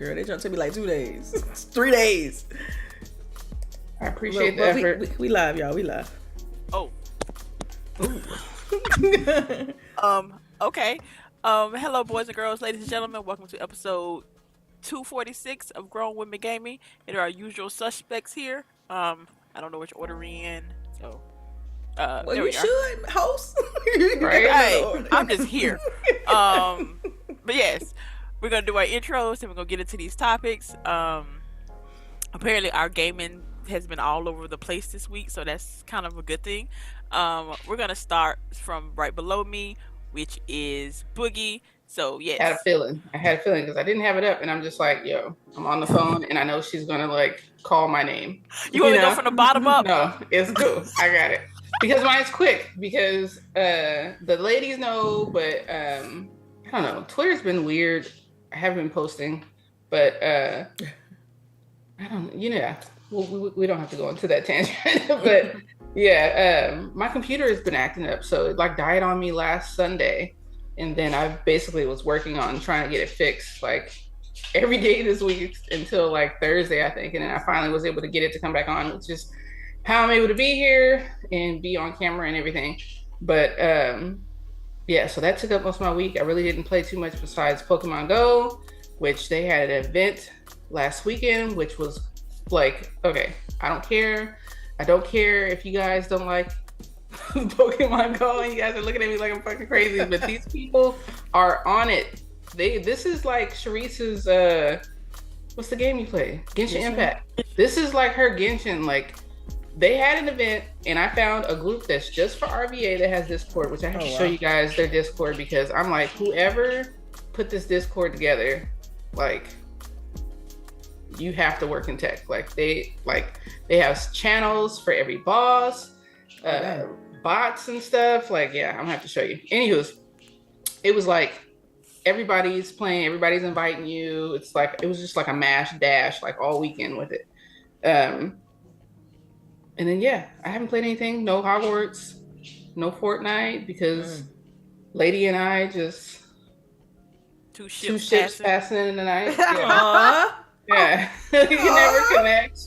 Girl, they trying to tell me like 2 days. 3 days. I appreciate the effort. We live, y'all. We live. Oh. Okay. Hello, boys and girls, ladies and gentlemen. Welcome to episode 246 of Grown Women Gaming. And there are usual suspects here. I don't know which order we're in, so. Well, you should, host. Right? Hey, I'm just here. But yes, we're gonna do our intros and we're gonna get into these topics. Apparently, our gaming has been all over the place this week, so that's kind of a good thing. We're gonna start from right below me, which is Boogie. So yes, I had a feeling because I didn't have it up, and I'm just like, yo, I'm on the phone, and I know she's gonna like call my name. You want me to go from the bottom up? No, it's cool. I got it because mine's quick. Because the ladies know, but I don't know. Twitter's been weird. I haven't been posting, but I don't. We don't have to go into that tangent, but yeah, my computer has been acting up, so it like died on me last Sunday. And then I basically was working on trying to get it fixed like every day this week until like Thursday, I think. And then I finally was able to get it to come back on, which is how I'm able to be here and be on camera and everything. But yeah, so that took up most of my week. I really didn't play too much besides Pokemon Go, which they had an event last weekend, which was like, okay, I don't care. I don't care if you guys don't like Pokemon Go and you guys are looking at me like I'm fucking crazy, but these people are on it. This is like CHAREECE's what's the game you play? Genshin Impact. This is like her Genshin. Like they had an event and I found a group that's just for RVA that has Discord, which I have to show you guys their Discord because I'm like, whoever put this Discord together, like you have to work in tech. Like they have channels for every boss. Bots and stuff. Like, yeah, I'm gonna have to show you. Anywho's, it was like everybody's playing, everybody's inviting you. It's like it was just like a mash dash like all weekend with it. And then yeah, I haven't played anything. No Hogwarts, no Fortnite because Lady and I just two ships passing in the night. Yeah, yeah. You can never connect.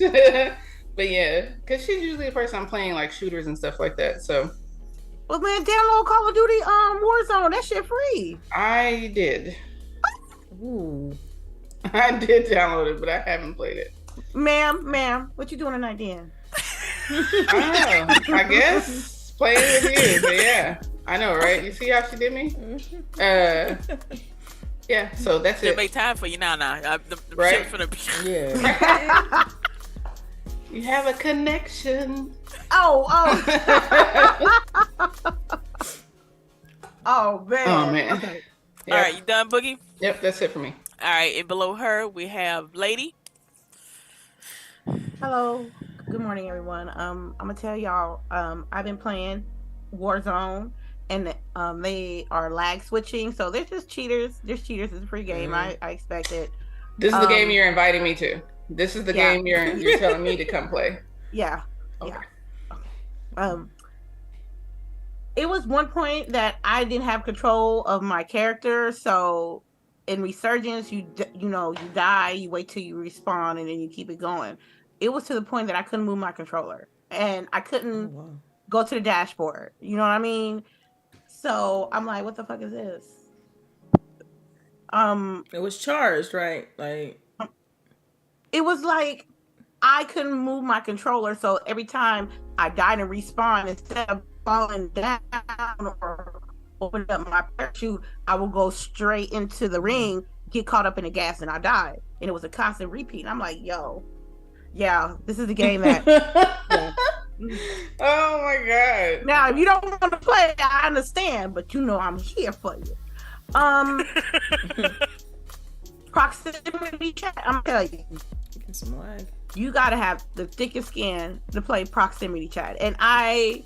But yeah, because she's usually the person I'm playing like shooters and stuff like that. So, well, man, download Call of Duty Warzone. That shit free. I did. Ooh. I did download it, but I haven't played it. Ma'am, what you doing tonight, then? I guess playing with you. But yeah, I know, right? You see how she did me? Yeah. So that's it. Make time for you now. The right? For the yeah. You have a connection. Oh. Oh, man. Oh, man. Okay. Yep. All right, you done, Boogie? Yep, that's it for me. All right, and below her, we have Lady. Hello. Good morning, everyone. I'm going to tell y'all, I've been playing Warzone, and they are lag switching, so they're just cheaters. There's cheaters. It's a free game. Mm-hmm. I expect it. This is the game you're inviting me to. This is the game you're telling me to come play. Yeah. Okay. Yeah. It was one point that I didn't have control of my character. So in Resurgence, you die, you wait till you respawn, and then you keep it going. It was to the point that I couldn't move my controller, and I couldn't go to the dashboard. You know what I mean? So I'm like, what the fuck is this? It was charged, right? Like. It was like I couldn't move my controller, so every time I died and respawned, instead of falling down or opening up my parachute, I would go straight into the ring, get caught up in the gas, and I died. And it was a constant repeat. And I'm like, yo, yeah, this is the game that. Yeah. Oh my god! Now, if you don't want to play, I understand, but you know I'm here for you. Proximity chat. I'm telling you. Some lag. You gotta have the thickest skin to play proximity chat, and I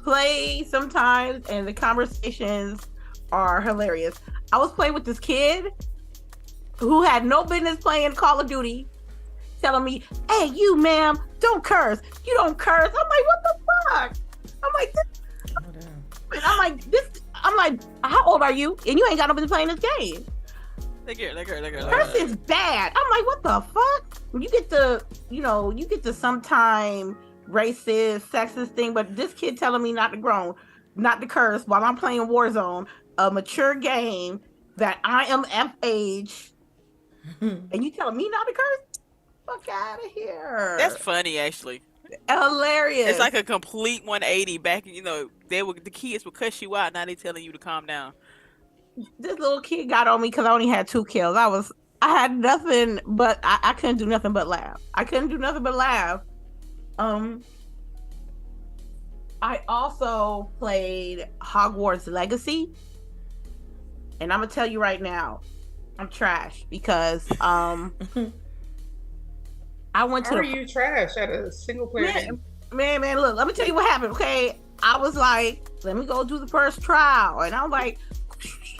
play sometimes, and the conversations are hilarious. I was playing with this kid who had no business playing Call of Duty, telling me, "Hey, you, ma'am, don't curse. You don't curse." I'm like, "What the fuck?" I'm like, "This." I'm like, "How old are you? And you ain't got no business playing this game." Look here. Curse is bad. I'm like, what the fuck? You get the sometime racist, sexist thing, but this kid telling me not to curse while I'm playing Warzone, a mature game that I am F age, and you telling me not to curse? Fuck out of here. That's funny, actually. Hilarious. It's like a complete 180 back. The kids would cuss you out. Now they telling you to calm down. This little kid got on me because I only had 2 kills. I had nothing, but I couldn't do nothing but laugh. I also played Hogwarts Legacy, and I'm gonna tell you right now, I'm trash because I went to. How are you trash at a single player game? Man, look, let me tell you what happened. Okay, I was like, let me go do the first trial, and I was like,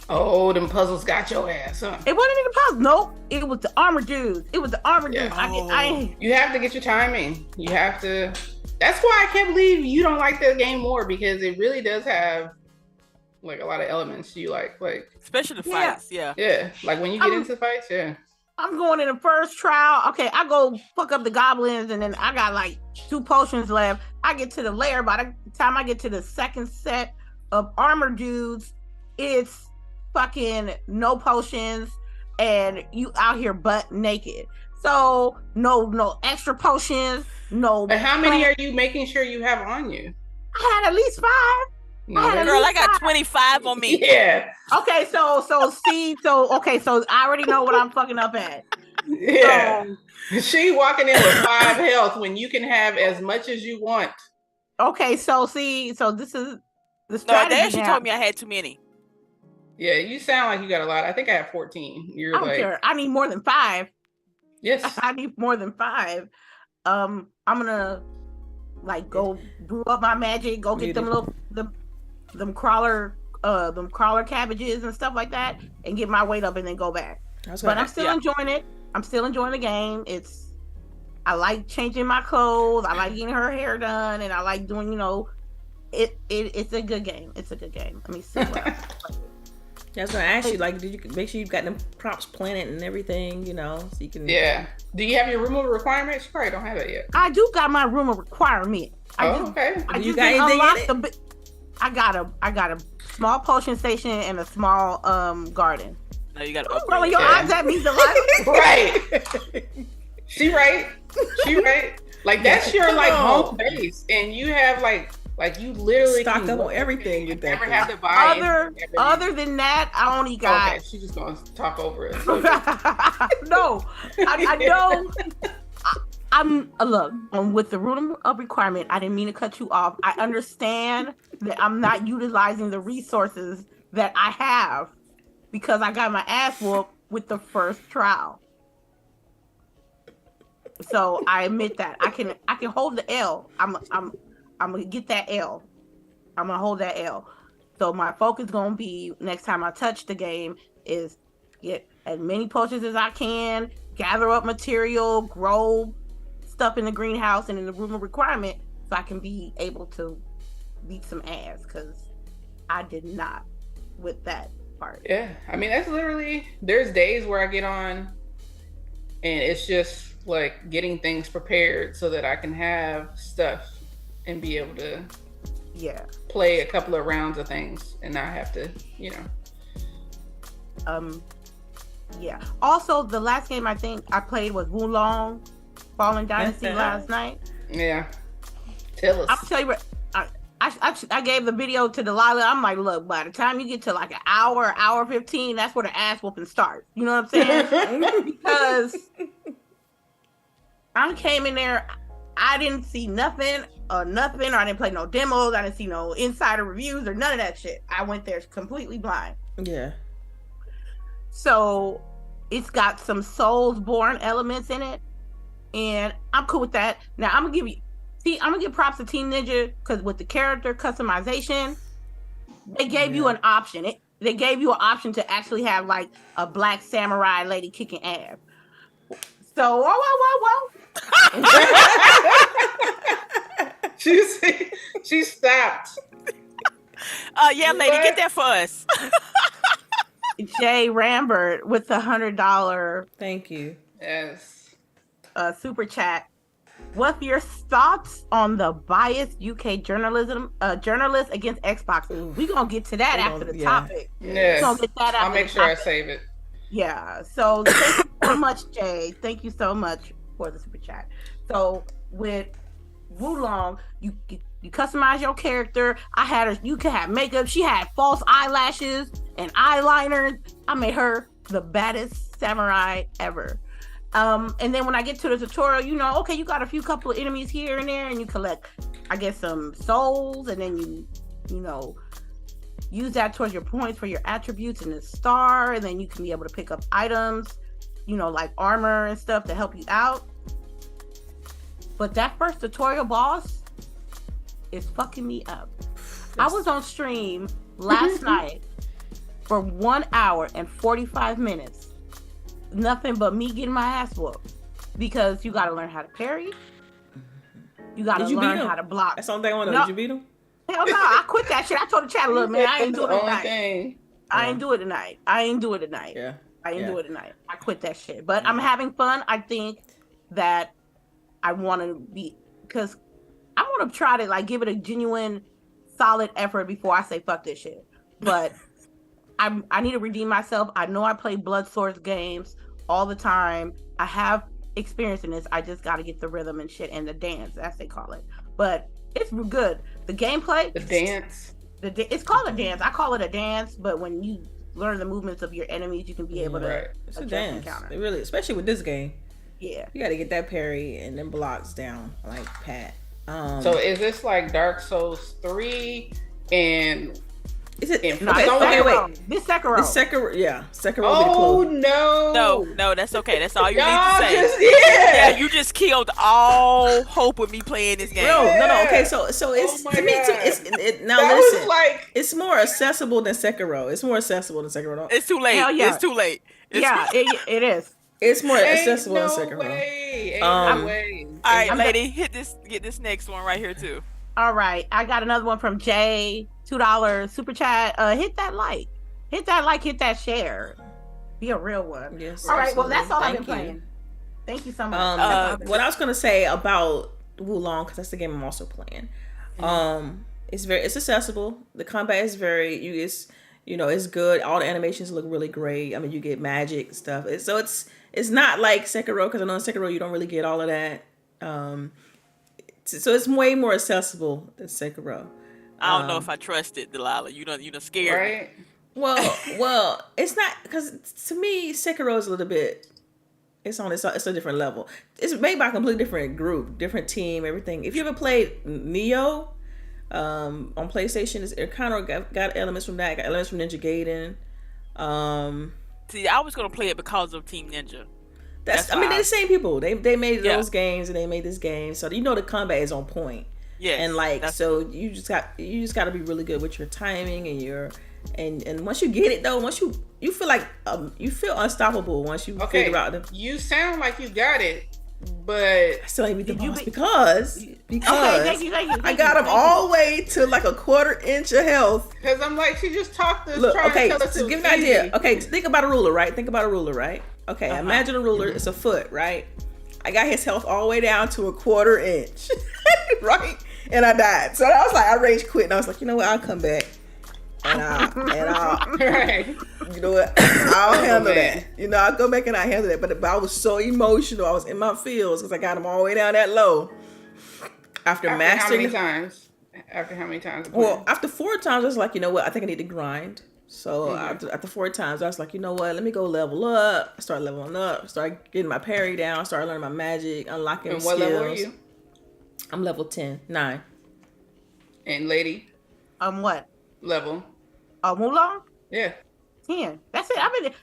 oh, them puzzles got your ass, huh? It wasn't even puzzle. Nope, it was the armor dudes. Dudes. You have to get your timing. You have to. That's why I can't believe you don't like the game more, because it really does have like a lot of elements you like especially the fights. Yeah. Like when you get into the fights. I'm going in the first trial. Okay, I go fuck up the goblins, and then I got like 2 potions left. I get to the lair. By the time I get to the second set of armor dudes, it's fucking no potions, and you out here butt naked. So no extra potions, no. But how many are you making sure you have on you? I had at least 5. I got 25 on me. Yeah. Okay, so I already know what I'm fucking up at. Yeah. She walking in with 5 health when you can have as much as you want. Okay, so this is the strategy. No, she told me I had too many. Yeah, you sound like you got a lot. I think I have 14. You're I don't care. I need more than 5. Yes. I need more than 5. I'm gonna like go brew up my magic, go get them crawler cabbages and stuff like that, and get my weight up and then go back. But I'm still enjoying it. I'm still enjoying the game. I like changing my clothes. I like getting her hair done, and I like doing, it's a good game. It's a good game. Let me see what That's what I asked you. Like, did you make sure you've got them props planted and everything, so you can. Yeah. Do you have your room of requirements? You probably don't have it yet. I do got my room of requirement. Okay. You got anything in it? I got a small potion station and a small garden. No, you got to Don't roll your eyes at me, Delilah. Right. She right. Like that's your like home base, and you have like you literally stocked up on everything with that. Never have to buy other than that, I only got. Okay, she's just gonna talk over it. No, I know. I'm with the room of requirement. I didn't mean to cut you off. I understand that I'm not utilizing the resources that I have because I got my ass whooped with the first trial. So I admit that I can hold the L. I'm gonna get that L. I'm gonna hold that L. So my focus gonna be next time I touch the game is get as many potions as I can, gather up material, grow stuff in the greenhouse and in the room of requirement, so I can be able to beat some ass, because I did not with that part. Yeah, I mean that's literally. There's days where I get on, and it's just like getting things prepared so that I can have stuff and be able to play a couple of rounds of things and not have to, Also, the last game I think I played was Wulong Fallen Dynasty last night. Yeah. Tell us. I'll tell you what, I gave the video to Delilah. I'm like, look, by the time you get to like an hour 15, that's where the ass whooping starts. You know what I'm saying? Because I came in there, I didn't see nothing. Or I didn't play no demos. I didn't see no insider reviews or none of that shit. I went there completely blind. Yeah. So it's got some Soulsborne elements in it, and I'm cool with that. Now I'm gonna give props to Team Ninja, because with the character customization, they gave you an option. They gave you an option to actually have like a black samurai lady kicking ass. So whoa. She stopped. Yeah, lady, get that for us. Jay Rambert with the $100 Thank you. Yes. Super chat. What's your thoughts on the biased UK journalists against Xbox? We're gonna get to that after the topic. Yes. We're gonna get that after I'll make sure I save it. Yeah. So thank you so much, Jay. Thank you so much for the super chat. So with Wulong, you customize your character. You could have makeup. She had false eyelashes and eyeliner. I made her the baddest samurai ever. And then when I get to the tutorial, you got a couple of enemies here and there, and you collect, I guess, some souls, and then you use that towards your points for your attributes and the star, and then you can be able to pick up items, like armor and stuff to help you out. But that first tutorial boss is fucking me up. I was on stream last night for 1 hour and 45 minutes. Nothing but me getting my ass whooped, because you got to learn how to parry. You got to learn how to block. That's the only thing I want to know. Did you beat him? Hell no, I quit that shit. I told the chat, look, man, I ain't doing it tonight. I ain't do it tonight. Yeah. I ain't do it tonight. I quit that shit. But I'm having fun. I think that I want to because I want to try to give it a genuine, solid effort before I say fuck this shit. But I need to redeem myself. I know I play Blood Source games all the time. I have experience in this. I just got to get the rhythm and shit and the dance, as they call it. But it's good. The gameplay. The dance. It's called a dance. I call it a dance, but when you learn the movements of your enemies, you can be able to It's a dance. It really, especially with this game. Yeah. You got to get that parry and then blocks down like Pat. So is this like Dark Souls 3 and... Is it? No, okay, wait. This Sekiro. Yeah, Sekiro. Oh no! No, that's okay. That's all you need to say. You just killed all hope of me playing this game. No. Okay, so it's to me too. Listen. It's more accessible than Sekiro. It's too late. Hell yeah. It's too late. It is. It's more accessible than Sekiro. Ain't no way. All right, lady, get this next one right here too. All right, I got another one from Jay. $2 super chat. Hit that like, hit that share. Be a real one. Yes. All right. Well, that's all I've been playing. Thank you so much. What I was gonna say about Wulong, because that's the game I'm also playing. It's accessible. The combat is it's good. All the animations look really great. I mean, you get magic and stuff. It's not like Sekiro, because I know in Sekiro you don't really get all of that. So it's way more accessible than Sekiro. I don't know if I trust it, Delilah. You done scared right? me. Well, it's not, because to me Sekiro is a little bit. It's a different level. It's made by a completely different group, different team, everything. If you ever played Neo on PlayStation, it kind of got elements from that. Got elements from Ninja Gaiden. See, I was gonna play it because of Team Ninja. They're the same people. They made those games and they made this game, so the combat is on point. Yeah, and so you just got to be really good with your timing and and once you get it though, once you feel like you feel unstoppable once you figure out the. You sound like you got it, but I still ain't beat the boss because thank you, I got him all the way to like a 1/4 inch of health. Because I'm like, she just talked this. Look, okay, to tell us so give me an idea. Okay, think about a ruler, right? Okay, imagine a ruler. It's a foot, right? I got his health all the way down to a 1/4 inch, right? And I died. So I was like, I rage quit, and I was like, you know what? I'll come back, and I'll right. You know what? I'll handle that. I'll go back and I'll handle that. But I was so emotional. I was in my feels because I got him all the way down that low. After mastering. After how many times? Well, after 4 times, I was like, you know what? I think I need to grind. So after 4 times, I was like, you know what? Let me go level up. I started leveling up. Started getting my parry down. Started learning my magic, unlocking skills. And what level are you? I'm level 9. And lady? What? Level? Wulong? Yeah. 10. That's it.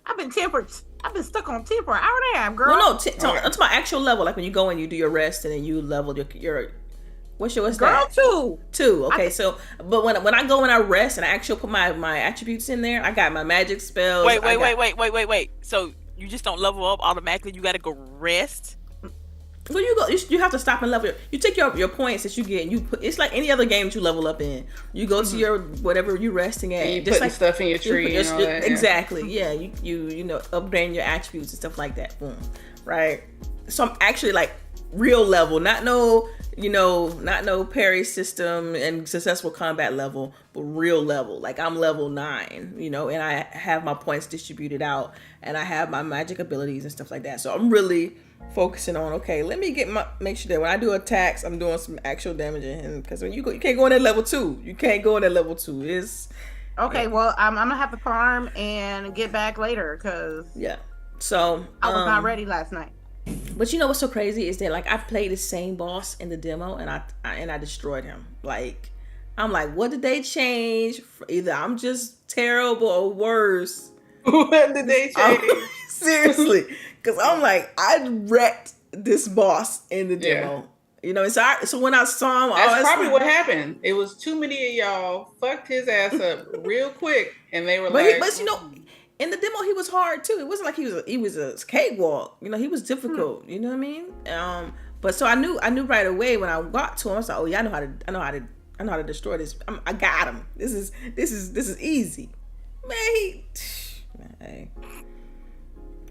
I've been 10 for. I've been stuck on 10 for an hour and a half, girl. Well, no, that's my actual level. Like when you go and you do your rest and then you level your what's girl, that? 2. Okay, but when I go and I rest and I actually put my attributes in there, I got my magic spells. Wait. So you just don't level up automatically? You got to go rest? Well, you have to stop and level. You take your points that you get, and you put. It's like any other game that you level up in. You go to your whatever you're resting at. And you just putting stuff in your tree and all that. Exactly. Yeah. You know, upgrading your attributes and stuff like that. Boom. Right. So I'm actually like real level, not no parry system and successful combat level, but real level. Like I'm level 9. You know, and I have my points distributed out, and I have my magic abilities and stuff like that. So I'm really focusing on, okay, let me make sure that when I do attacks, I'm doing some actual damage, and because when you can't go in at level 2. You can't go in at level 2. It's okay. Well, I'm gonna have to farm and get back later because So I was not ready last night. But you know what's so crazy is that like I've played the same boss in the demo, and I destroyed him. Like I'm like, what did they change? Either I'm just terrible or worse. What did they change? Seriously. Because I'm like, I wrecked this boss in the demo. You know, so when I saw him, that's probably what happened. It was too many of y'all fucked his ass up real quick, and they were but you know, in the demo he was hard too. It wasn't like he was a cakewalk. You know, he was difficult. You know what I mean? But so I knew right away when I got to him. I was like, oh yeah, I know how to destroy this. I got him. This is easy. Man,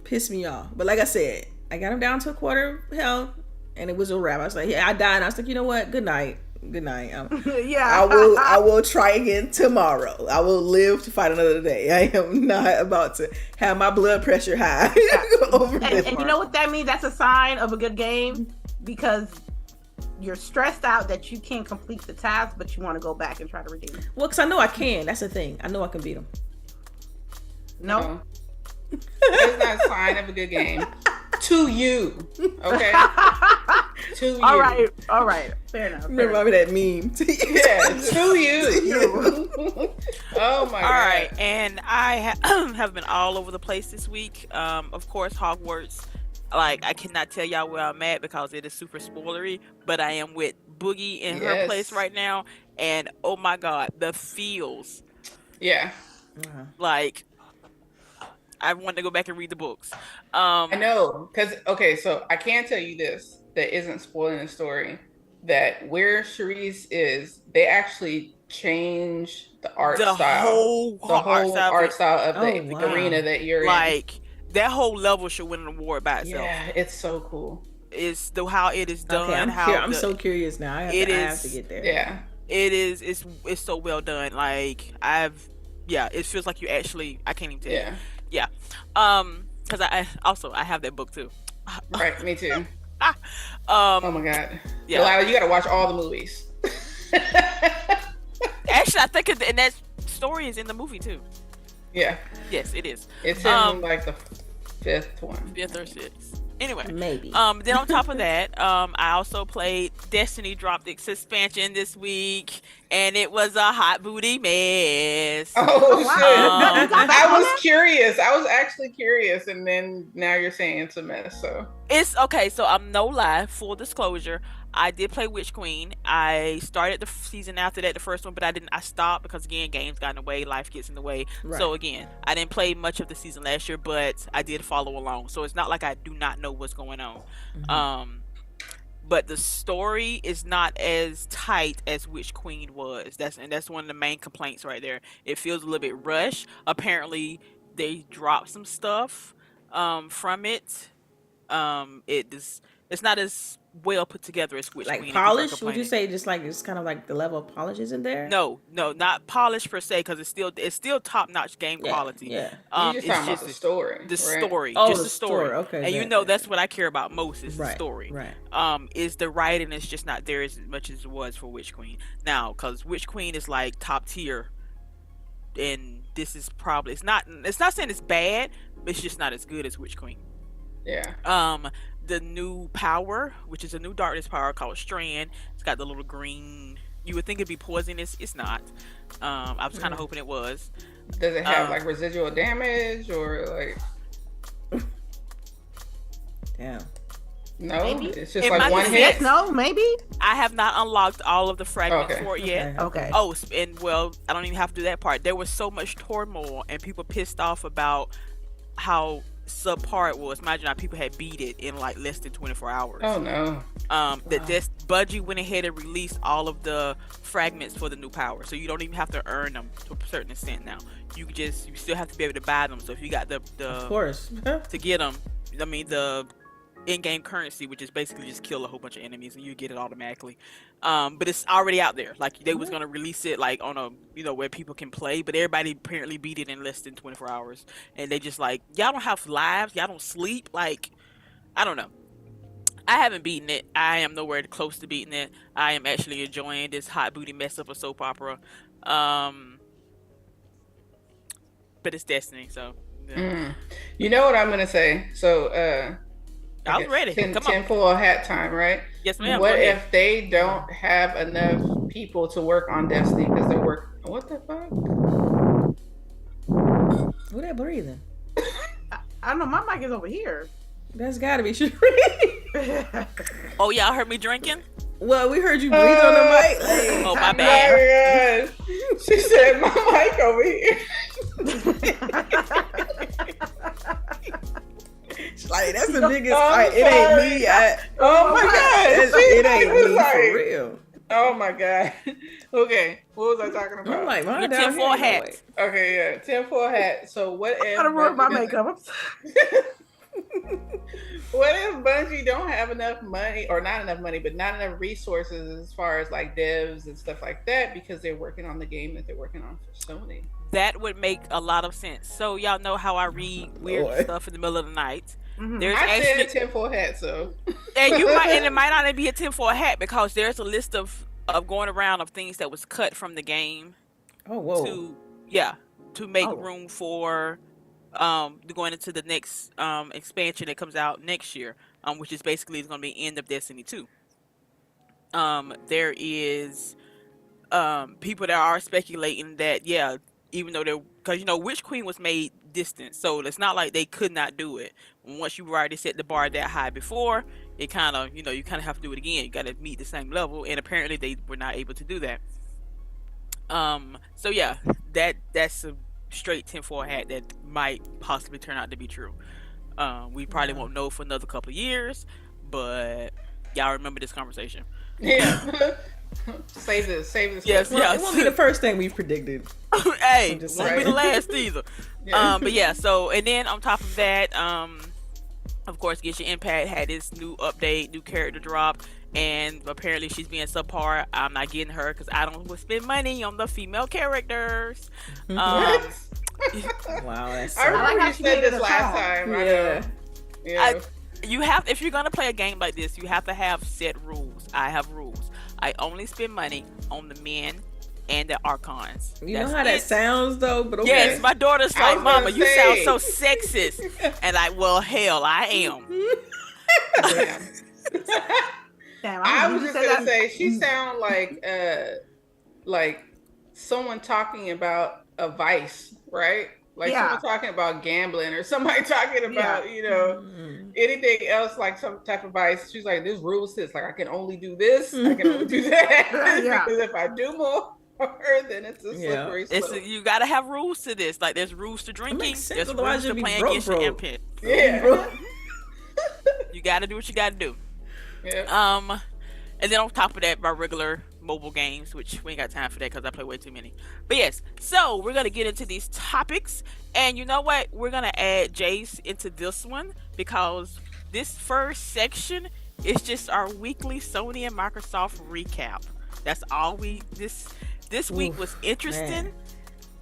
pissed me off. But like I said, I got him down to a quarter health, and it was a wrap. I was like, yeah, I died. And I was like, you know what? Good night. I will try again tomorrow. I will live to fight another day. I am not about to have my blood pressure high over this. And you know what that means? That's a sign of a good game, because you're stressed out that you can't complete the task, but you want to go back and try to redeem it. Well, because I know I can. That's the thing. I know I can beat him. No. That's not a sign of a good game. To you. Okay? To you. All right. Fair enough. Remember that meme. To you. Oh my God. All right. And I have been all over the place this week. Of course, Hogwarts. Like, I cannot tell y'all where I'm at because it is super spoilery, but I am with Boogie in her place right now. And oh my God, the feels. Yeah. Like, I want to go back and read the books. I know, because so I can tell you this that isn't spoiling the story. That where CHAREECE is, they actually change the art style, the whole art style of the arena that you're in. Like that whole level should win an award by itself. Yeah, it's so cool. It's how it is done. Okay, I'm so curious now. I have to get there. Yeah, it is. It's so well done. Like it feels like you actually. I can't even tell you. Yeah. Because I have that book too. Right, me too. Oh my God. Yeah. Delilah, you got to watch all the movies. Actually, I think and that story is in the movie too. Yeah. Yes, it is. It's in like the 5th one. 5th or 6th. Anyway, maybe. Then on top of that, I also played Destiny dropped its expansion this week, and it was a hot booty mess. Oh shit! I was curious. I was actually curious, and then now you're saying it's a mess. So it's okay. So I'm no lie. Full disclosure. I did play Witch Queen. I started the season after that, the first one, but I stopped because again, games got in the way, life gets in the way. Right. So again, I didn't play much of the season last year, but I did follow along. So it's not like I do not know what's going on. Mm-hmm. But the story is not as tight as Witch Queen was. That's one of the main complaints right there. It feels a little bit rushed. Apparently, they dropped some stuff from it. It's not as well put together as Witch Queen. Like polish? Would you say just like it's kind of like the level of polish isn't there? No, not polish per se, because it's still top notch game quality. Yeah. You're just talking about the story. The story. Oh, just the story. Okay. And that's what I care about most is the story. Right. Is the writing is just not there as much as it was for Witch Queen. Now, because Witch Queen is like top tier, and this is probably it's not saying it's bad, but it's just not as good as Witch Queen. Yeah. The new power, which is a new darkness power called Strand. It's got the little green. You would think it'd be poisonous. It's not. I was kind of hoping it was. Does it have like residual damage or like? Damn. No, maybe. It's just like one hit. No, maybe. I have not unlocked all of the fragments for it yet. Okay. Oh, and I don't even have to do that part. There was so much turmoil and people pissed off about how subpar it was. Imagine how people had beat it in like less than 24 hours. Oh no. That this Budgie went ahead and released all of the fragments for the new power, so you don't even have to earn them to a certain extent now. You still have to be able to buy them. So if you got the Of course. to get them, I mean the in-game currency, which is basically just kill a whole bunch of enemies and you get it automatically. But it's already out there. Like they was gonna release it like on a where people can play, but everybody apparently beat it in less than 24 hours. And they just like, y'all don't have lives, y'all don't sleep. Like, I don't know. I haven't beaten it. I am nowhere close to beating it. I am actually enjoying this hot booty mess of a soap opera. But it's Destiny, so yeah. You know what I'm gonna say? So I was ready. Come on. Tinfoil hat time, right? Yes, ma'am. What if they don't have enough people to work on Destiny because they're what the fuck? Who that breathing? I don't know. My mic is over here. That's gotta be Sheree. Oh, y'all heard me drinking? Well, we heard you breathe on the mic. Like, Oh, my bad. Oh my God. She said my mic over here. like that's the biggest. Like, it ain't me. Oh my God. It ain't me like, for real. Oh my God. Okay, what was I talking about? I'm like, Your mine down tinfoil here. hat. Okay, yeah, tinfoil hat. So what if? I gotta ruin my makeup. I'm sorry. What if Bungie don't have enough money, or not enough money, but not enough resources as far as like devs and stuff like that, because they're working on the game that they're working on for Sony? That would make a lot of sense. So y'all know how I read weird stuff in the middle of the night. Mhm. There's I actually said tinfoil hat, so and it might not be a tinfoil hat because there's a list of going around of things that was cut from the game Oh whoa. to make room for going into the next expansion that comes out next year, which is basically going to be end of Destiny 2. There is people that are speculating that even though because Witch Queen was made distant, so it's not like they could not do it. Once you've already set the bar that high before, it kind of you kind of have to do it again. You got to meet the same level, and apparently they were not able to do that. So yeah, that's a straight tinfoil hat that might possibly turn out to be true. We probably won't know for another couple of years, but y'all remember this conversation. yeah. Save this. Yes, Well, it won't be the first thing we've predicted. Hey, I'm just won't be saying. the last either. Yeah. But yeah, so and then on top of that, of course, Get Your Impact had this new update, new character drop, and apparently she's being subpar. I'm not getting her because I don't spend money on the female characters. What? Wow, that's so I remember like how you she said made it this a last song. time. I Yeah. know. Yeah. You have, if you're gonna play a game like this, you have to have set rules. I have rules. I only spend money on the men and the archons. You know how that sounds though, but okay. Yes, my daughter's I like, was gonna Mama, you sound say. so sexist. And like, well, hell, I am. Damn. Damn, I you was just said gonna that- say she sound like someone talking about a vice, right? Like Yeah. someone talking about gambling, or somebody talking about anything else, like some type of vice. She's like, "This rule says like I can only do this, I can only do that, Yeah. because if I do more, then it's a slippery slope." You gotta have rules to this. Like, there's rules to drinking. makes sense, There's otherwise rules to you'd be playing broke, against your broke. imp. Yeah. You gotta do what you gotta do. Yeah. And then on top of that, my regular mobile games, which we ain't got time for that because I play way too many. But yes, so we're gonna get into these topics, and you know what? We're gonna add Jace into this one because this first section is just our weekly Sony and Microsoft recap. That's all this week was interesting.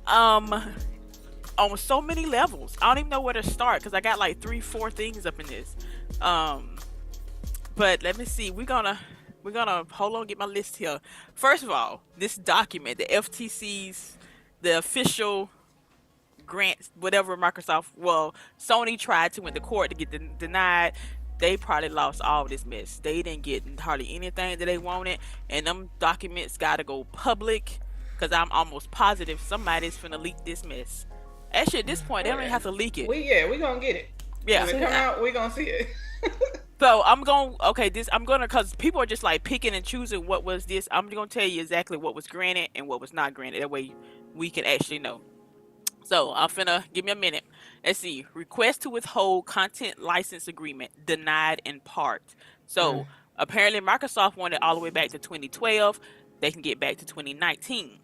On so many levels. I don't even know where to start because I got like 3-4 things up in this. But let me see. We're gonna hold on, get my list here. First of all, this document, the FTC's, the official grants, whatever Sony tried to went to court to get denied. They probably lost all of this mess. They didn't get hardly anything that they wanted, and them documents gotta go public because I'm almost positive somebody's finna leak this mess. Actually, at this point, they don't even have to leak it. We gonna get it. Yeah. When it come out, we gonna see it. So because people are just like picking and choosing what was this. I'm gonna tell you exactly what was granted and what was not granted. That way we can actually know. So I'm finna give me a minute. Let's see. Request to withhold content license agreement denied in part. So apparently Microsoft wanted all the way back to 2012. They can get back to 2019.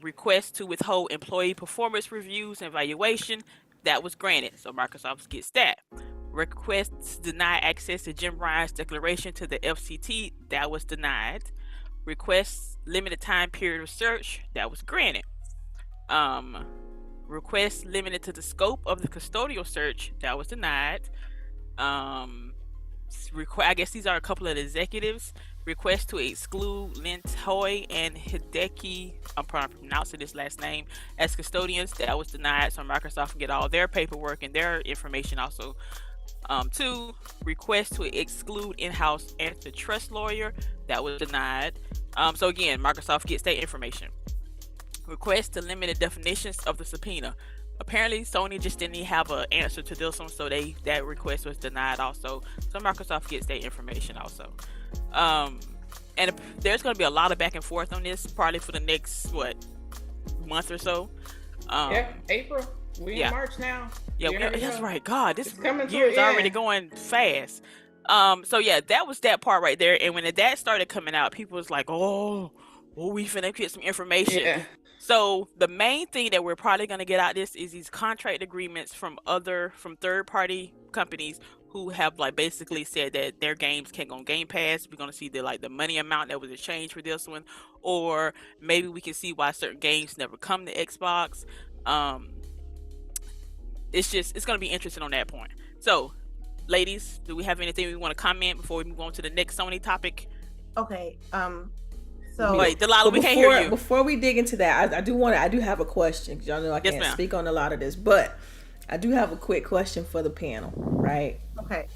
Request to withhold employee performance reviews and evaluation, that was granted. So Microsoft gets that. Requests deny access to Jim Ryan's declaration to the FCT, that was denied. Requests limited time period of search, that was granted. Requests limited to the scope of the custodial search, that was denied. I guess these are a couple of executives. Request to exclude Lin Toy and Hideki, I'm probably pronouncing this last name, as custodians, that was denied. So Microsoft can get all their paperwork and their information also. 2, request to exclude in-house antitrust lawyer, that was denied. So again, Microsoft gets their information. Request to limit the definitions of the subpoena. Apparently Sony just didn't have an answer to this one, so that request was denied also. So Microsoft gets their information also. And there's going to be a lot of back and forth on this, probably for the next month or so. April. We in March now. Yeah, that's right. God, this year's already going fast. So yeah, that was that part right there. And when that started coming out, people was like, oh, we finna get some information. Yeah. So the main thing that we're probably going to get out of this is these contract agreements from third party companies who have basically said that their games can't go on Game Pass. We're going to see the money amount that was exchanged for this one, or maybe we can see why certain games never come to Xbox. It's going to be interesting on that point. So, ladies, do we have anything we want to comment before we move on to the next Sony topic? Okay. So wait, Delilah, we can't hear you. Before we dig into that, I do have a question, because y'all know I can't speak on a lot of this, but I do have a quick question for the panel, right? Okay.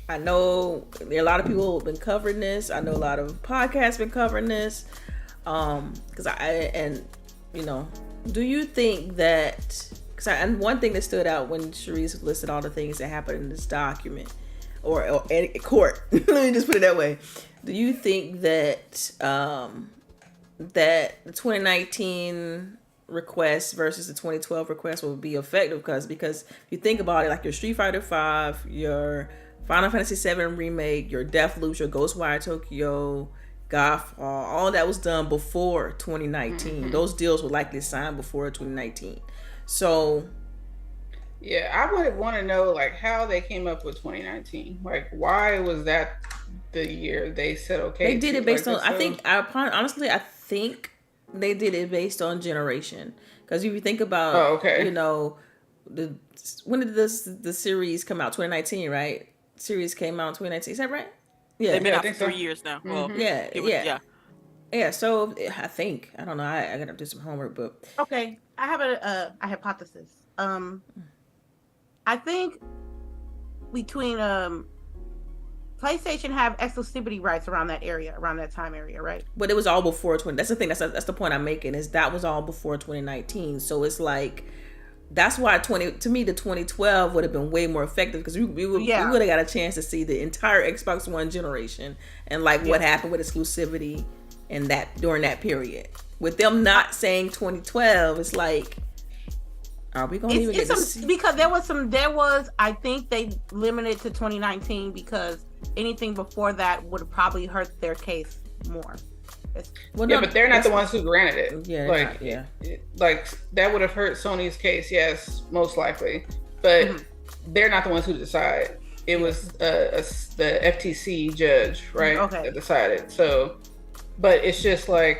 I know there are a lot of people who've been covering this. I know a lot of podcasts been covering this. Do you think that, and one thing that stood out when CHAREECE listed all the things that happened in this document or in court, let me just put it that way. Do you think that that the 2019 request versus the 2012 request will be effective? Because if you think about it, like your Street Fighter 5, your Final Fantasy 7 remake, your Deathloop, your Ghostwire Tokyo, Godfall, all that was done before 2019. Mm-hmm. Those deals were likely signed before 2019. So yeah, I would want to know how they came up with 2019. Why was that the year they said okay? They did it based on. I think they did it based on generation. Because if you think about, when did the series come out? 2019, right? Series came out in 2019. Is that right? Yeah, they've been out for 3 years now. Mm-hmm. Well, yeah. So I think, I don't know. I gotta do some homework, but okay. I have a hypothesis. I think between PlayStation have exclusivity rights around that time area, right? But it was all before 20. That's the thing. That's the point I'm making, is that was all before 2019. So it's that's why the 2012 would have been way more effective, because we would have got a chance to see the entire Xbox One generation and what happened with exclusivity and that during that period. With them not saying 2012, it's are we gonna even get to see? Because there was I think they limited to 2019 because anything before that would have probably hurt their case more. But they're not the ones who granted it. That would have hurt Sony's case, yes, most likely. But they're not the ones who decide. It was the FTC judge, right? Okay. That decided. So, but it's just I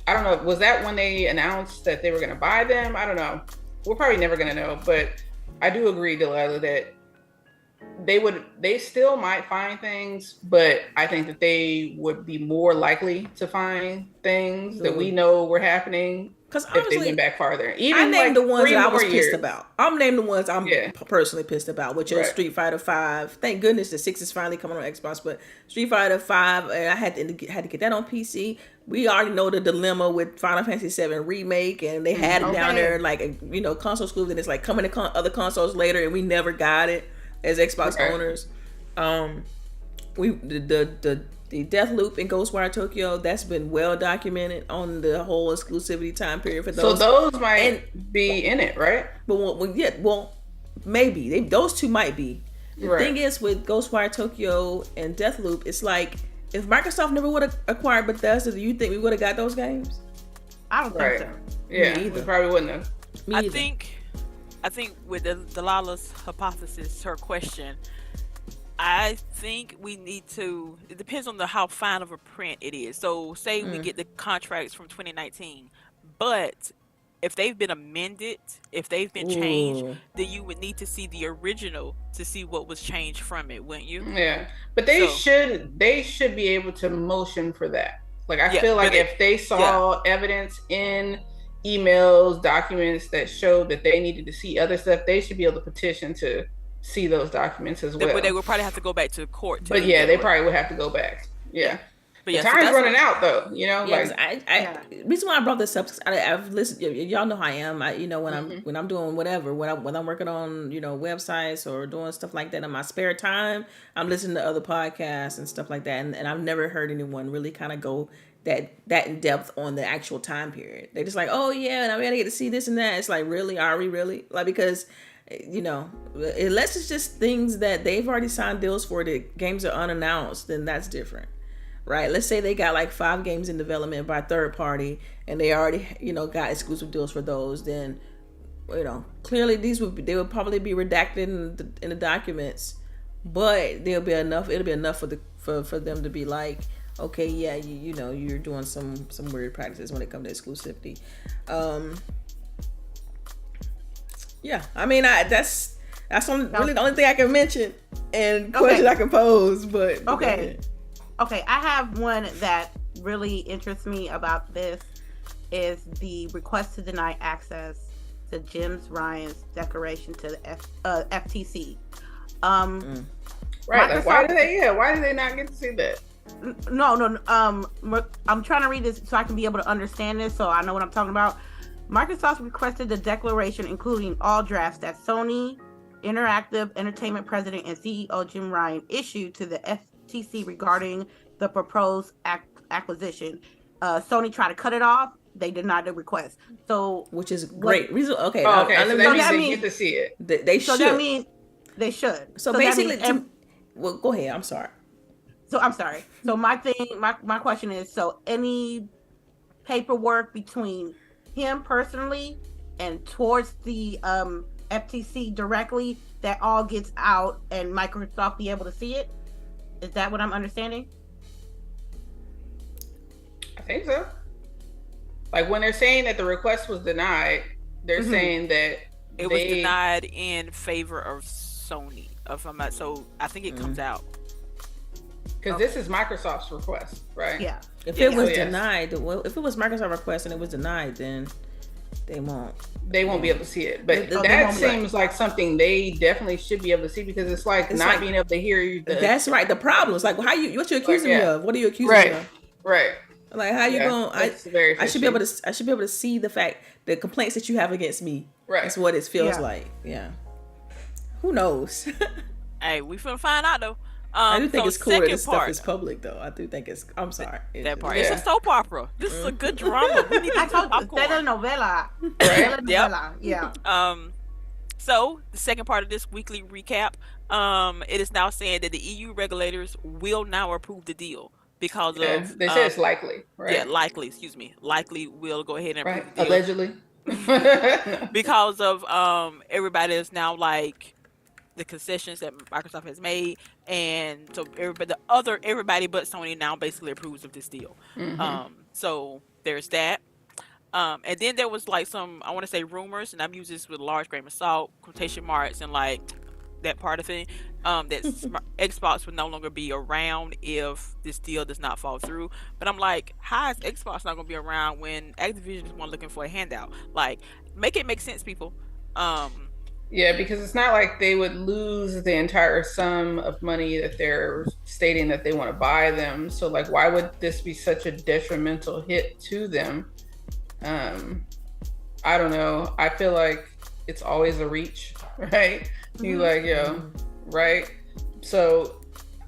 don't know. Was that when they announced that they were going to buy them? I don't know. We're probably never going to know. But I do agree, Delilah, that they still might find things, but I think that they would be more likely to find things that we know were happening if they went back farther. Even I named the ones that I was pissed about. I'm naming the ones I'm personally pissed about, which is Street Fighter 5. Thank goodness the 6 is finally coming on Xbox, but Street Fighter 5, and I had to get that on PC. We already know the dilemma with Final Fantasy 7 remake, and they had it down there console exclusive, and it's coming to other consoles later, and we never got it as Xbox owners. The the death loop in Ghostwire Tokyo, that's been well documented on the whole exclusivity time period for those. So those might be in it, right? Well, maybe those two might be. The thing is with Ghostwire Tokyo and Deathloop, it's like if Microsoft never would have acquired Bethesda, do you think we would have got those games? I don't think so. Yeah, we probably wouldn't have. I think with Delilah's hypothesis, her question, I think we need to. It depends on how fine of a print it is. So, say we get the contracts from 2019, but if they've been amended, if they've been changed, then you would need to see the original to see what was changed from it, wouldn't you? Yeah, but they should be able to motion for that. Like I feel like if they saw evidence in emails, documents that showed that they needed to see other stuff, they should be able to petition to see those documents as well. But they would probably have to go back to court. But yeah, they probably would have to go back. Yeah. But time's running out though, you know. Yeah, reason why I brought this up, I've listened. Y'all know how I am. When I'm doing whatever, when I'm working on websites or doing stuff like that in my spare time, I'm listening to other podcasts and stuff like that, and I've never heard anyone really kind of go that in depth on the actual time period. They're just like, oh yeah, and I'm gonna get to see this and that. It's like, really, are we really? Like, because unless it's just things that they've already signed deals for, that games are unannounced, then that's different. Right, let's say they got like 5 games in development by third party, and they already, got exclusive deals for those. Then, clearly they would probably be redacted in the documents, but there'll be enough. It'll be enough for them to be like, okay, yeah, you're doing some weird practices when it comes to exclusivity. Yeah, I mean, that's really the only thing I can mention and question I can pose. But Okay, I have one that really interests me about this is the request to deny access to James Ryan's declaration to the FTC. Right, like why do they not get to see that? No. I'm trying to read this so I can be able to understand this, so I know what I'm talking about. Microsoft requested the declaration, including all drafts that Sony Interactive Entertainment President and CEO Jim Ryan issued to the FTC regarding the proposed acquisition. Sony tried to cut it off. They denied the request. So, which is great. So that means they get to see it. They should. So that means they should. So basically, well, go ahead. I'm sorry. So my question is: so any paperwork between him personally and towards the FTC directly, that all gets out and Microsoft be able to see it? Is that what I'm understanding? I think so. Like when they're saying that the request was denied, they're saying that it was denied in favor of Sony. So I think it comes out. Because this is Microsoft's request, right? Yeah. If it was denied, if it was Microsoft's request and it was denied, then they won't be able to see it. But that seems like something they definitely should be able to see, because it's like not being able to hear you. That's right. The problem is like, what you accusing me of? What are you accusing me of? Right. Like, how you going? I should be able to see the fact, the complaints that you have against me. Right. That's what it feels like. Yeah. Who knows? Hey, we finna find out though. I do think it's cool that this stuff is public, though. I do think it's. I'm sorry. That part. It's a soap opera. This is a good drama. We need to telenovela. Right? Telenovela. Yeah. So the second part of this weekly recap, it is now saying that the EU regulators will now approve the deal because of. They say it's likely, right? Yeah, likely. Excuse me. Likely will go ahead and approve the deal. Allegedly. Because of everybody is now like the concessions that Microsoft has made, and so everybody but Sony now basically approves of this deal. So there's that. And then there was like some, I want to say rumors, and I'm using this with a large grain of salt, quotation marks, and like that part of it, that Xbox would no longer be around if this deal does not fall through. But I'm like, how is Xbox not going to be around when Activision is one looking for a handout? Like, make it make sense, people. Yeah, because it's not like they would lose the entire sum of money that they're stating that they want to buy them. So like, why would this be such a detrimental hit to them? I don't know. I feel like it's always a reach, right? You like, right? So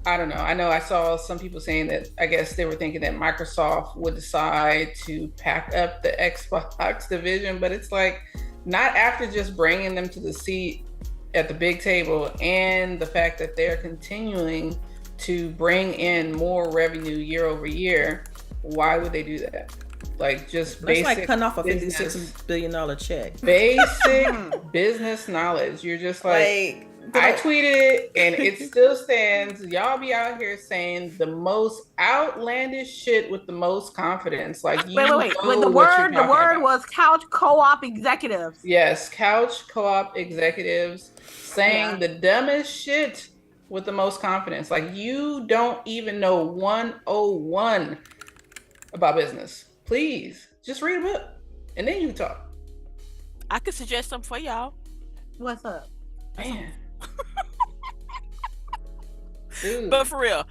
I don't know. I know I saw some people saying that I guess they were thinking that Microsoft would decide to pack up the Xbox division, but it's like not after just bringing them to the seat at the big table and the fact that they're continuing to bring in more revenue year over year. Why would they do that? Like just That's basic like cutting off a business- $56 billion check. Basic business knowledge. You're just like I tweeted it and it still stands. Y'all be out here saying the most outlandish shit with the most confidence. Like you wait. know The what you're word talking about. was couch co-op executives. Yes, couch co-op executives saying the dumbest shit with the most confidence. Like you don't even know 101 about business. Please just read a book and then you talk. I could suggest something for y'all. What's up? Man. Dude. But for real,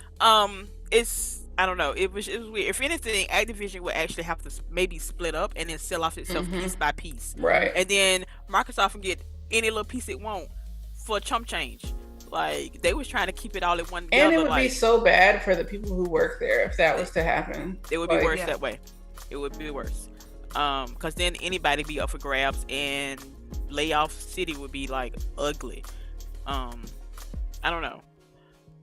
it's I don't know. It was weird. If anything, Activision would actually have to maybe split up and then sell off itself piece by piece. Right. And then Microsoft can get any little piece it want for chump change. Like they was trying to keep it all in one. And it would be so bad for the people who work there if that was to happen. It would be worse that way. It would be worse. Because then anybody be up for grabs and layoff city would be like ugly. I don't know.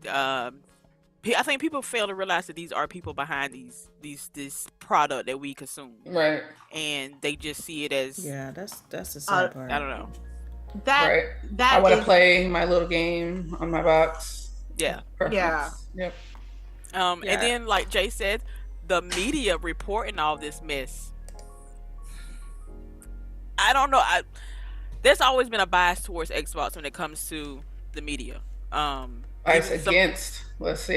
I think people fail to realize that these are people behind this product that we consume, right? And they just see it as that's the sad part. I don't know. That I want to play my little game on my box. Yeah. Perfect. Yeah. Yep. And then like Jay said, the media reporting all this mess. I don't know. There's always been a bias towards Xbox when it comes to the media. Bias against. Against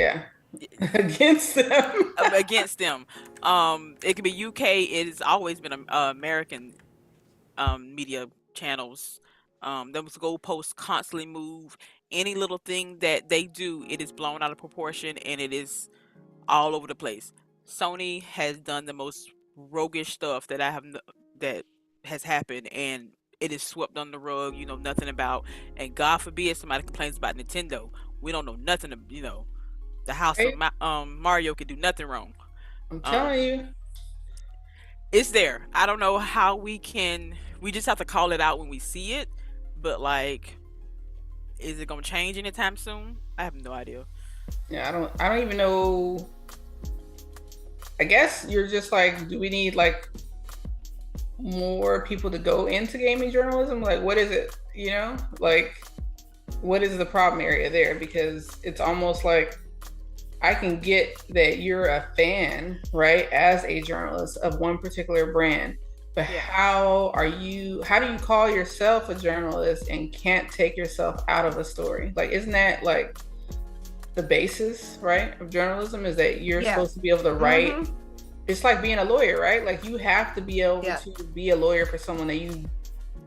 them. Against them. It could be UK. It has always been American media channels. Those goalposts constantly move. Any little thing that they do, it is blown out of proportion and it is all over the place. Sony has done the most roguish stuff that that has happened, and it is swept on the rug. You know nothing about, and God forbid somebody complains about Nintendo. We don't know nothing. The house of Mario could do nothing wrong. I'm telling you, it's there. I don't know how we can. We just have to call it out when we see it. But like, is it gonna change anytime soon? I have no idea. Yeah, I don't even know. I guess you're just like, do we need like more people to go into gaming journalism? Like, what is it? You know, like, what is the problem area there? Because it's almost like I can get that you're a fan, right, as a journalist of one particular brand. But how do you call yourself a journalist and can't take yourself out of a story? Like, isn't that like the basis, right, of journalism? Is that you're supposed to be able to write. It's like being a lawyer, right? Like you have to be able to be a lawyer for someone that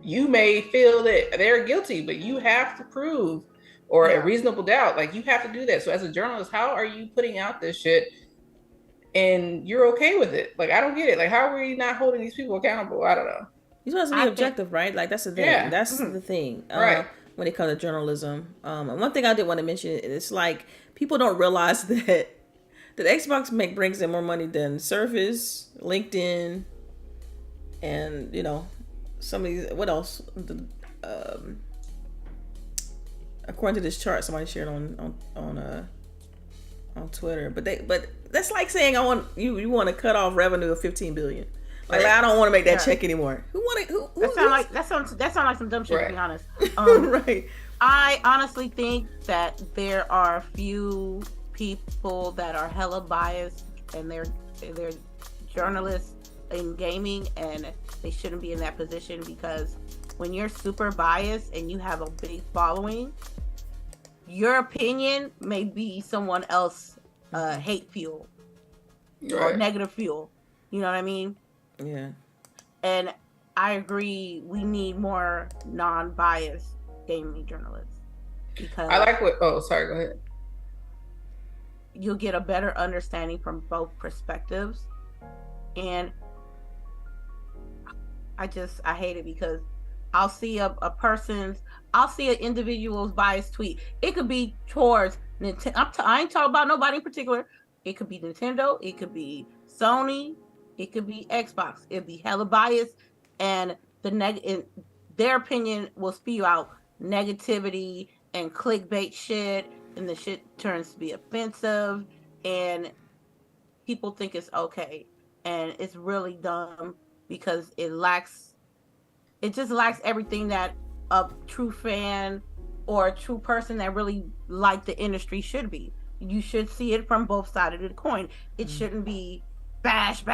you may feel that they're guilty, but you have to prove or a reasonable doubt. Like you have to do that. So as a journalist, how are you putting out this shit and you're okay with it? Like, I don't get it. Like, how are we not holding these people accountable? I don't know. You're supposed to be objective, right? Like, that's the thing. Yeah. That's the thing. Right. When it comes to journalism. And one thing I did want to mention, it's like, people don't realize that Xbox brings in more money than Surface, LinkedIn, and, you know, some of these, what else? According to this chart, somebody shared on Twitter, but that's like saying you want to cut off revenue of $15 billion. Like I don't want to make that check anymore. That sounds like some dumb shit, to be honest. Right. I honestly think that there are few people that are hella biased and they're journalists in gaming, and they shouldn't be in that position, because when you're super biased and you have a big following, your opinion may be someone else hate fuel or negative fuel. You know what I mean? Yeah. And I agree, we need more non-biased gaming journalists, because I like sorry, go ahead. You'll get a better understanding from both perspectives. And I hate it, because I'll see an individual's biased tweet. It could be towards I ain't talking about nobody in particular. It could be Nintendo, it could be Sony, it could be Xbox. It'd be hella biased, and their opinion will spew out negativity and clickbait shit, and the shit turns to be offensive, and people think it's okay, and it's really dumb because it just lacks everything that a true fan or a true person that really like the industry should be. You should see it from both sides of the coin. It shouldn't be bash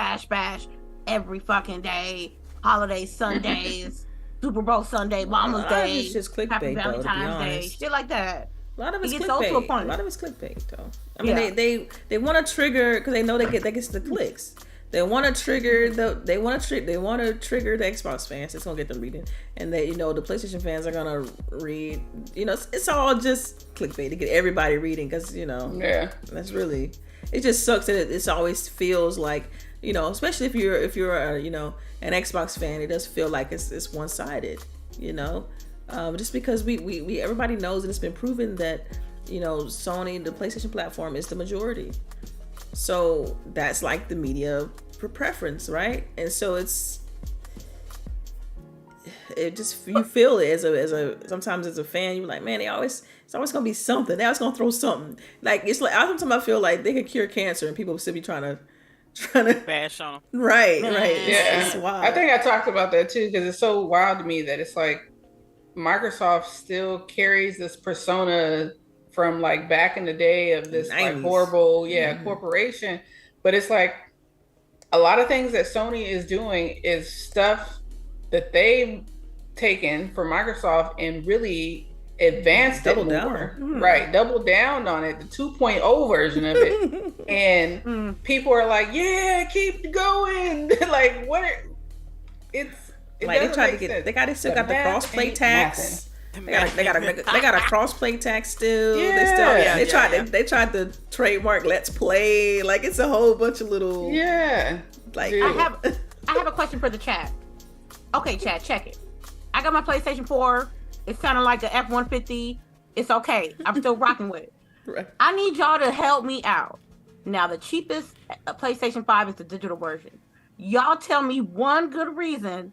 every fucking day, holiday Sundays, Super Bowl Sunday, Mama's Day, it's just clickbait, Happy though, to be Valentine's Day, honest. shit like that. A lot of it's gets old to a clickbait. point. A lot of it's clickbait, though. I mean, they want to trigger because they know that gets the clicks. They want to trigger the Xbox fans. It's gonna get them reading, and the PlayStation fans are gonna read. It's all just clickbait to get everybody reading because that's really. It just sucks that it always feels like especially if you're an Xbox fan, it does feel like it's one sided. Just because we everybody knows and it's been proven that Sony, the PlayStation platform, is the majority. So that's like the media preference, right? And so you feel it as a sometimes as a fan, you're like, man, it's always gonna be something. They're always gonna throw something. Like it's like sometimes I feel like they could cure cancer and people still be trying to bash on them. Right. Yeah, it's wild. I think I talked about that too because it's so wild to me that it's like Microsoft still carries this persona from like back in the day of this like horrible corporation, but it's like a lot of things that Sony is doing is stuff that they've taken from Microsoft and really advanced it more. Right, double down on it, the 2.0 version of it. And people are like, yeah, keep going. Like what they got to still got the cross-play tax. They got a cross-play tax still. Yeah. They tried to trademark Let's Play. Like it's a whole bunch of little like Dude. I have a question for the chat. Okay, chat, check it. I got my PlayStation 4. It's kind of like the F-150. It's okay. I'm still rocking with it. Right. I need y'all to help me out. Now, the cheapest PlayStation 5 is the digital version. Y'all tell me one good reason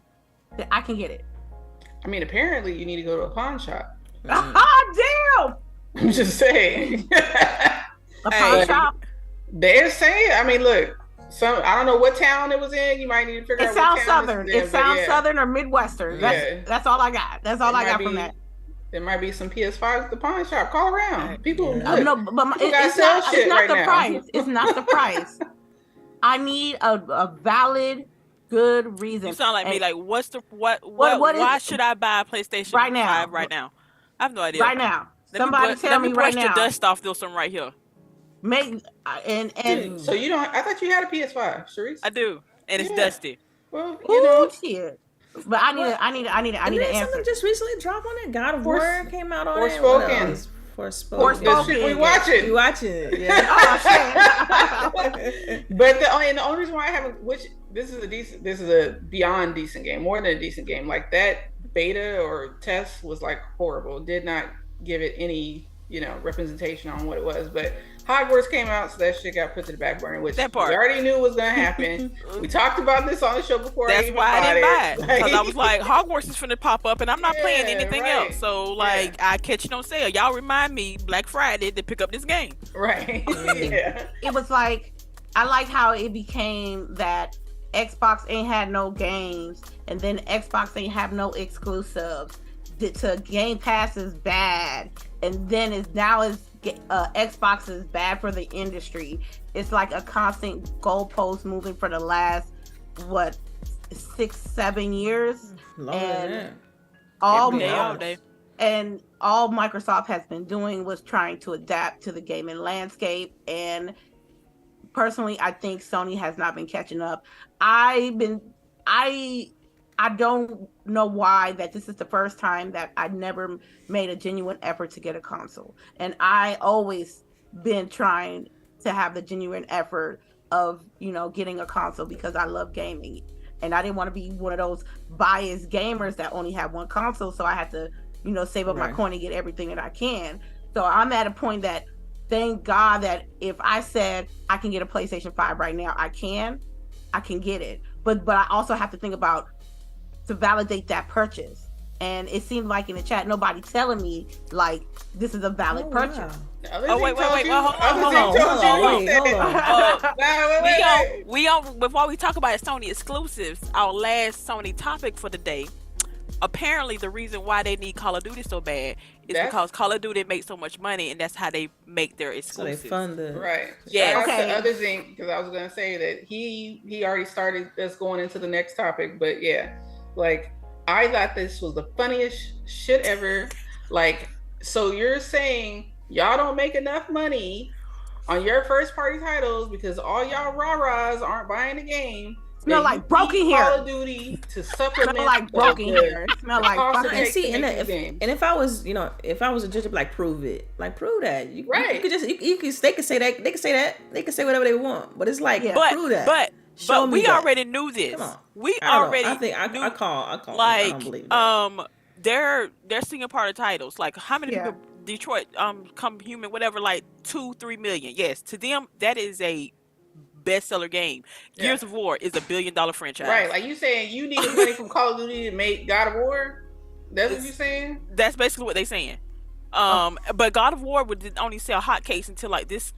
that I can get it. I mean, apparently you need to go to a pawn shop. Damn! I'm just saying. A pawn shop? They're saying, I mean, look, I don't know what town it was in. You might need to figure out It what sounds town southern. It sounds southern or Midwestern. That's all I got. That's all I got from that. There might be some PS5s at the pawn shop. Call around. People, no, but it's not the price. It's not the price. I need a valid, good reason. You sound like me. Like, why should I buy a PlayStation 5 right now? I have no idea. Right now. Somebody tell me right now. Brush the dust off this one right here. Dude, so you don't? I thought you had a PS5, CHAREECE. I do, and it's dusty. Well, shit. But I need an answer. Something just recently dropped on it. God of War came out on it. Forspoken. We watch it. You watch it. Yeah. But the only reason why I haven't, this is a beyond decent game, more than a decent game. Like that beta or test was like horrible. Did not give it any representation on what it was. But Hogwarts came out, so that shit got put to the back burner, which we already knew was gonna happen. We talked about this on the show before. That's why I didn't buy it, because I was like, Hogwarts is finna pop up, and I'm not playing anything else. So I catch it on sale. Y'all remind me Black Friday to pick up this game. Right. It was like, I like how it became that Xbox ain't had no games, and then Xbox ain't have no exclusives. To Game Pass is bad, and then Xbox is bad for the industry. It's like a constant goalpost moving for the last 6-7 years, and all Microsoft has been doing was trying to adapt to the gaming landscape. And personally, I think Sony has not been catching up. I don't know why that this is the first time that I never made a genuine effort to get a console. And I always been trying to have the genuine effort of, getting a console because I love gaming. And I didn't want to be one of those biased gamers that only have one console. So I had to, save up my coin and get everything that I can. So I'm at a point that thank God that if I said I can get a PlayStation 5 right now, I can get it. But I also have to think about to validate that purchase. And it seemed like in the chat, nobody telling me like this is a valid purchase. Wow. Wait, hold on. Before we talk about Sony exclusives, our last Sony topic for the day. Apparently, the reason why they need Call of Duty so bad is because Call of Duty makes so much money, and that's how they make their exclusives. So they fund the right. Yeah. Okay. The other thing, because I was gonna say that he already started us going into the next topic, but yeah, like I thought this was the funniest shit ever. Like, so you're saying y'all don't make enough money on your first party titles because all y'all rah-rahs aren't buying the game. Smell like broken hair. Call of Duty to supplement. Smell like broken hair. Smell like fucking. And see, and if I was, if I was a judge, I'd be like, prove it. Like, prove that. You could just, they could say that. They could say that. They could say whatever they want. But it's like, prove that. But we already knew this. Come on. We already. I think I call. Like, I don't believe that. they're single party titles. Like, how many people? Detroit, come human, whatever. Like 2-3 million. Yes, to them that is a bestseller game. Gears of War is $1 billion franchise. Right, like you saying you need money from Call of Duty to make God of War? That's what you're saying? That's basically what they're saying. But God of War would only sell hotcakes until like this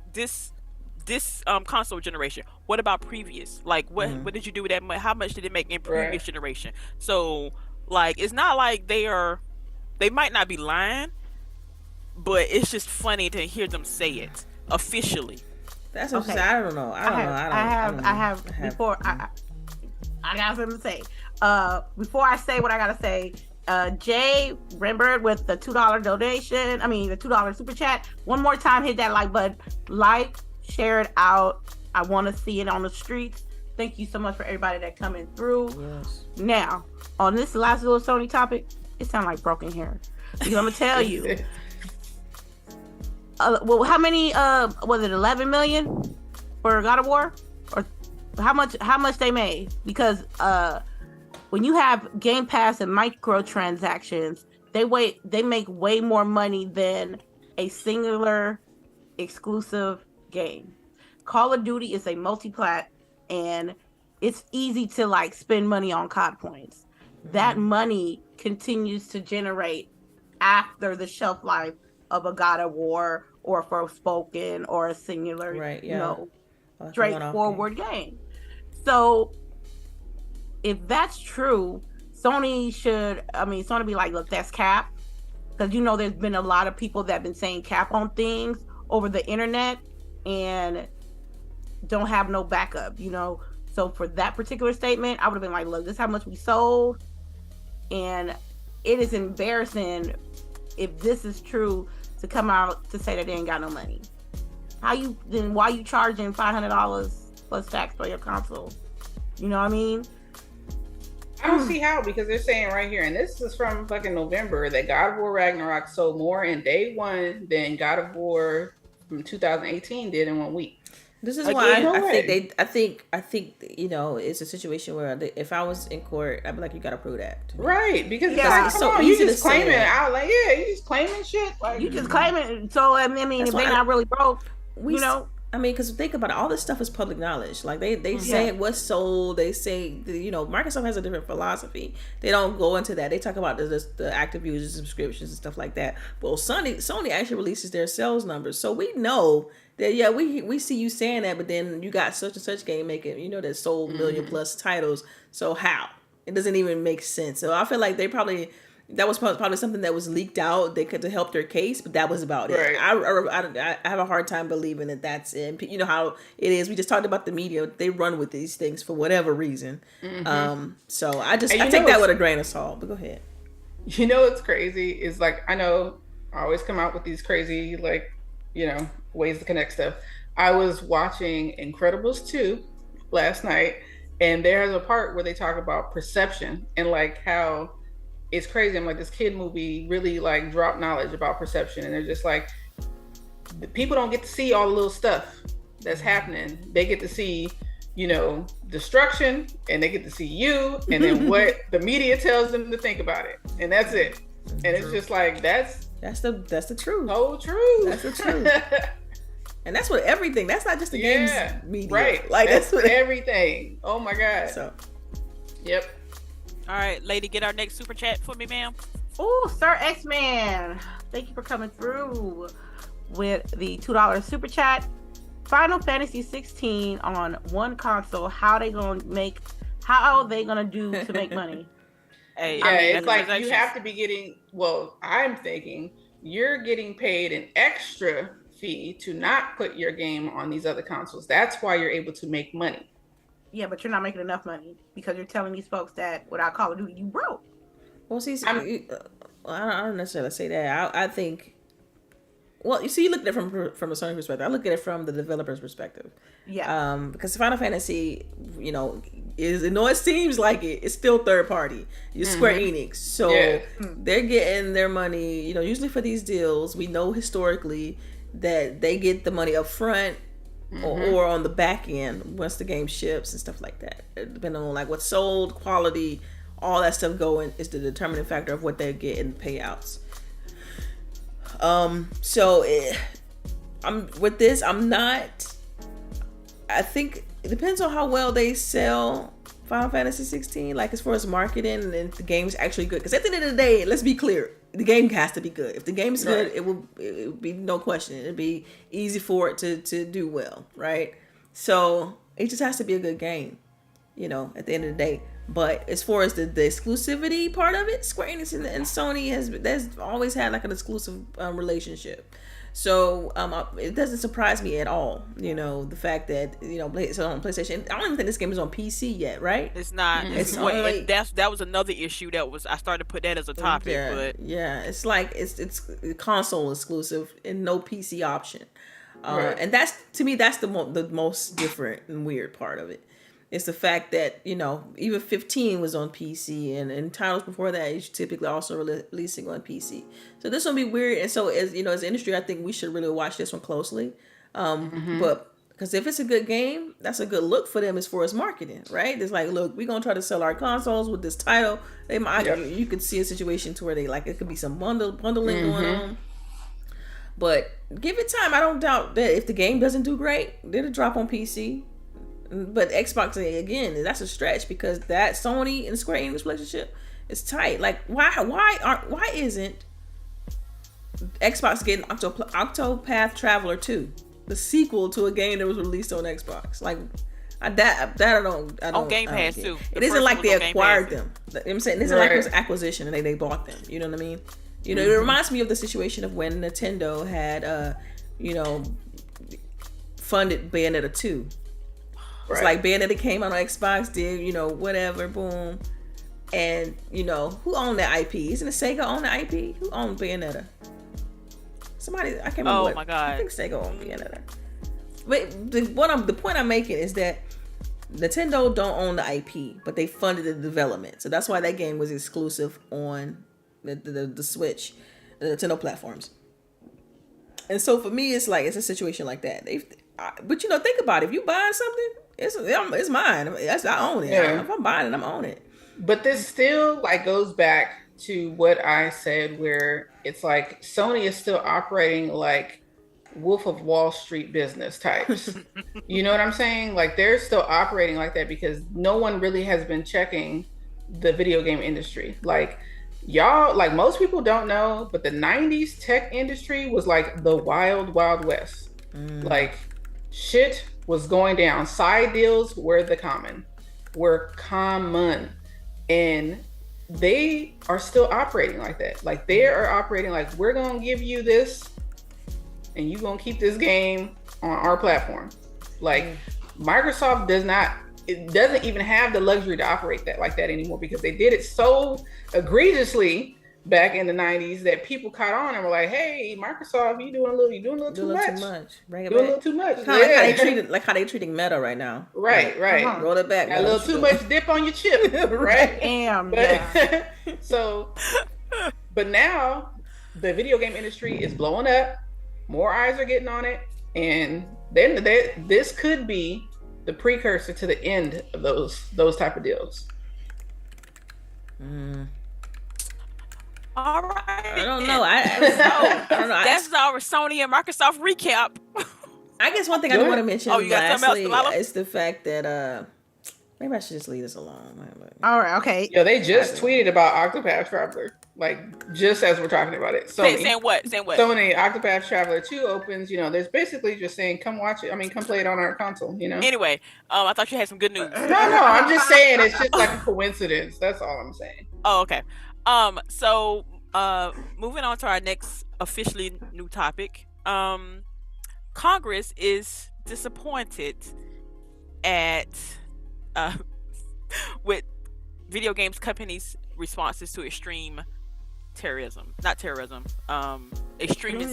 console generation. What about previous? Like what did you do with that money? How much did it make in previous generation? So like it's not like they might not be lying, but it's just funny to hear them say it officially. That's what I don't know. I got something to say. Before I say what I gotta say, Jay Rembert with the $2 donation. I mean the $2 super chat. One more time, hit that like button. Like, share it out. I want to see it on the streets. Thank you so much for everybody that coming through. Yes. Now, on this last little Sony topic, it sounds like broken hair. Because I'm gonna tell you. Well, how many? Was it 11 million for God of War, or how much they made? Because when you have Game Pass and microtransactions, they make way more money than a singular exclusive game. Call of Duty is a multi-plat, and it's easy to like spend money on COD points. That money continues to generate after the shelf life of a God of War or Forspoken or a singular, straightforward game. So if that's true, Sony be like, look, that's cap. Because there's been a lot of people that have been saying cap on things over the internet and don't have no backup, So for that particular statement, I would have been like, look, this is how much we sold. And it is embarrassing if this is true to come out to say that they ain't got no money. Why you charging $500 plus tax for your console? You know what I mean? I don't see how, because they're saying right here, and this is from fucking November, that God of War Ragnarok sold more in day one than God of War from 2018 did in 1 week. This is why I think it's a situation where if I was in court, I'd be like, you gotta prove that. Right, because it's so easy you just claiming it out, like you just claiming shit, like you just claiming. So if they not really broke, because think about it, all this stuff is public knowledge. Like they say what's sold. They say Microsoft has a different philosophy. They don't go into that. They talk about the active user subscriptions and stuff like that. Well, Sony actually releases their sales numbers, so we know that we see you saying that, but then you got such and such game making that sold million plus titles. So how? It doesn't even make sense. So I feel like that was probably something that was leaked out. They could to help their case, but that was about it. I have a hard time believing that that's it. You know how it is. We just talked about the media. They run with these things for whatever reason. So I take that with a grain of salt. But go ahead. What's crazy is like, I know I always come out with these crazy ways to connect stuff. I was watching Incredibles 2 last night, and there's a part where they talk about perception and like how it's crazy. I'm like, this kid movie really like dropped knowledge about perception, and they're just like, the people don't get to see all the little stuff that's happening. They get to see, destruction, and they get to see you, and then what the media tells them to think about it, and that's it. And it's just like that's the truth. Whole truth. That's the truth. And that's what everything. That's not just the games media, right? Like that's what everything. Oh my god. So, yep. All right, lady, get our next super chat for me, ma'am. Oh, Sir X-Man, thank you for coming through with the $2 super chat. Final Fantasy 16 on one console. How are they gonna do to make money? Hey, yeah, it's like you have to be getting. Well, I'm thinking you're getting paid an extra fee to not put your game on these other consoles. That's why you're able to make money. Yeah, but you're not making enough money because you're telling these folks that without Call of Duty, you broke. Well, see, I don't necessarily say that. I think. Well, you see, you look at it from the Sony perspective. I look at it from the developer's perspective. Yeah. Because Final Fantasy, it seems like it's still third party. You're Square Enix, so they're getting their money. Usually for these deals, we know historically that they get the money up front or on the back end once the game ships and stuff like that. Depending on like what's sold, quality, all that stuff going is the determining factor of what they get in payouts. I think it depends on how well they sell Final Fantasy 16, like as far as marketing and if the game's actually good. Because at the end of the day, let's be clear, the game has to be good. If the game is good, it will be no question. It'll be easy for it to do well, right? So it just has to be a good game, at the end of the day. But as far as the exclusivity part of it, Square Enix and Sony has always had like an exclusive relationship. So it doesn't surprise me at all. The fact that it's on PlayStation. I don't even think this game is on PC yet, right? It's not. It's only, that was another issue I started to put that as a topic. It's like it's console exclusive and no PC option. And that's, to me, that's the most different and weird part of it. It's the fact that, even 15 was on PC and titles before that, you typically also releasing on PC. So this will be weird. And so as an industry, I think we should really watch this one closely. But because if it's a good game, that's a good look for them as far as marketing, right? It's like, look, we're going to try to sell our consoles with this title. You could see a situation to where it could be some bundling going on. But give it time. I don't doubt that if the game doesn't do great, it'll drop on PC. But Xbox, again, that's a stretch because that Sony and Square Enix relationship is tight. Like, why isn't Xbox getting Octopath Traveler 2, the sequel to a game that was released on Xbox? Like, I don't on Game Pass too. It isn't like they acquired them. You know what I'm saying? It isn't like it was acquisition and they bought them. You know what I mean? It reminds me of the situation of when Nintendo had funded Bayonetta 2. It's like Bayonetta came out on Xbox, did, whatever, boom. And, who owned that IP? Isn't it Sega own the IP? Who owned Bayonetta? Somebody, I can't remember. Oh my God. I think Sega owned Bayonetta. But the point I'm making is that Nintendo don't own the IP, but they funded the development. So that's why that game was exclusive on the Switch, the Nintendo platforms. And so for me, it's a situation like that. But think about it. If you buy something, it's mine. I own it. Yeah. If I'm buying it, I'm owning it. But this still goes back to what I said, where it's like Sony is still operating like Wolf of Wall Street business types. You know what I'm saying? Like they're still operating like that because no one really has been checking the video game industry. Like y'all, most people don't know, but the 90s tech industry was like the wild, wild west. Like shit was going down. Side deals were common. And they are still operating like that. Like they are operating like, we're going to give you this and you're going to keep this game on our platform. Like Microsoft doesn't even have the luxury to operate that like that anymore because they did it so egregiously back in the 90s that people caught on and were like, "Hey, Microsoft, you doing a little too much. Bring it doing back. a little too much." Like how they treating Meta right now. Right. Roll it back. Got a little too much dip on your chip, right? Damn. But, but now the video game industry is blowing up. More eyes are getting on it, and then this could be the precursor to the end of those type of deals. All right. I don't know. I don't know. That's our Sony and Microsoft recap. I guess one thing I do want to mention Oh, you got something else, lastly Delilah? is the fact that maybe I should just leave this alone. All right, okay. Yo, they just tweeted about Octopath Traveler, like just as we're talking about it. Saying what? Sony Octopath Traveler 2 opens. You know, there's basically just saying, come watch it. I mean, come play it on our console. You know. Anyway, I thought you had some good news. No, I'm just saying it's just like a coincidence. That's all I'm saying. Oh, okay. So moving on to our next officially new topic. Congress is disappointed at with video games companies' responses to extremest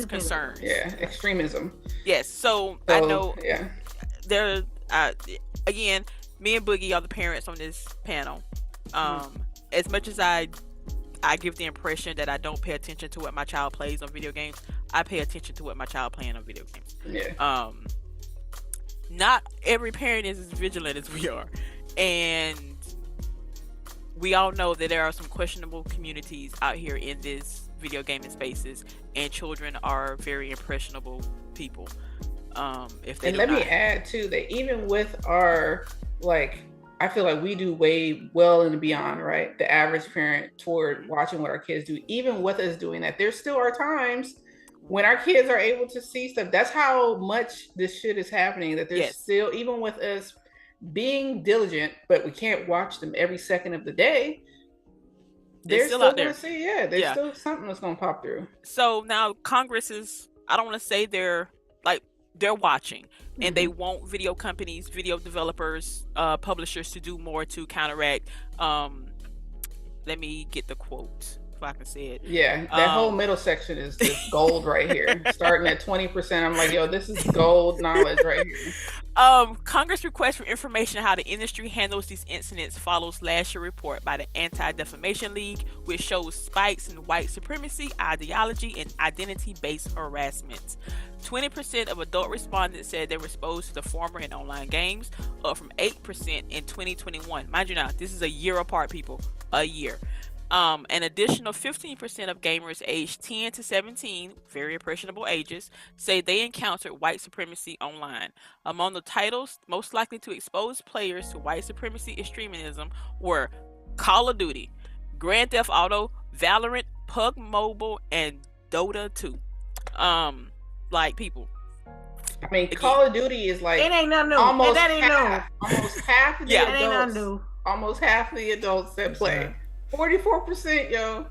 concerns. Yeah, extremism. Yes. So I know. Yeah. There. Again, me and Boogie are the parents on this panel. As much as I give the impression that I don't pay attention to what my child plays on video games, I pay attention to what my child playing on video games. Yeah. Not every parent is as vigilant as we are, and we all know that there are some questionable communities out here in this video gaming spaces, and children are very impressionable people. Let me add too that even with our I feel like we do way well and beyond, right? The average parent toward watching what our kids do. Even with us doing that, there still are times when our kids are able to see stuff. That's how much this shit is happening. That there's still, even with us being diligent, but we can't watch them every second of the day. They're still out there. See, there's still something that's gonna pop through. So now Congress is, I don't want to say they're watching, and they want video companies, video developers, publishers to do more to counteract. Let me get the quote if I can say it. Yeah, that whole middle section is just gold right here. Starting at 20%, I'm like, yo, this is gold knowledge right here. Congress request for information on how the industry handles these incidents follows last year's report by the Anti-Defamation League, which shows spikes in white supremacy, ideology, and identity-based harassment. 20% of adult respondents said they were exposed to the former in online games, up from 8% in 2021. Mind you now, this is a year apart, people. A year. An additional 15% of gamers aged 10 to 17, very impressionable ages, say they encountered white supremacy online. Among the titles most likely to expose players to white supremacy extremism were Call of Duty, Grand Theft Auto, Valorant, PUBG Mobile, and Dota 2. People. I mean, Call of Duty is like it ain't nothing new. Almost that ain't half, new. Almost half of the adults. It ain't nothing new. Almost half of the adults that play. 44%, yo.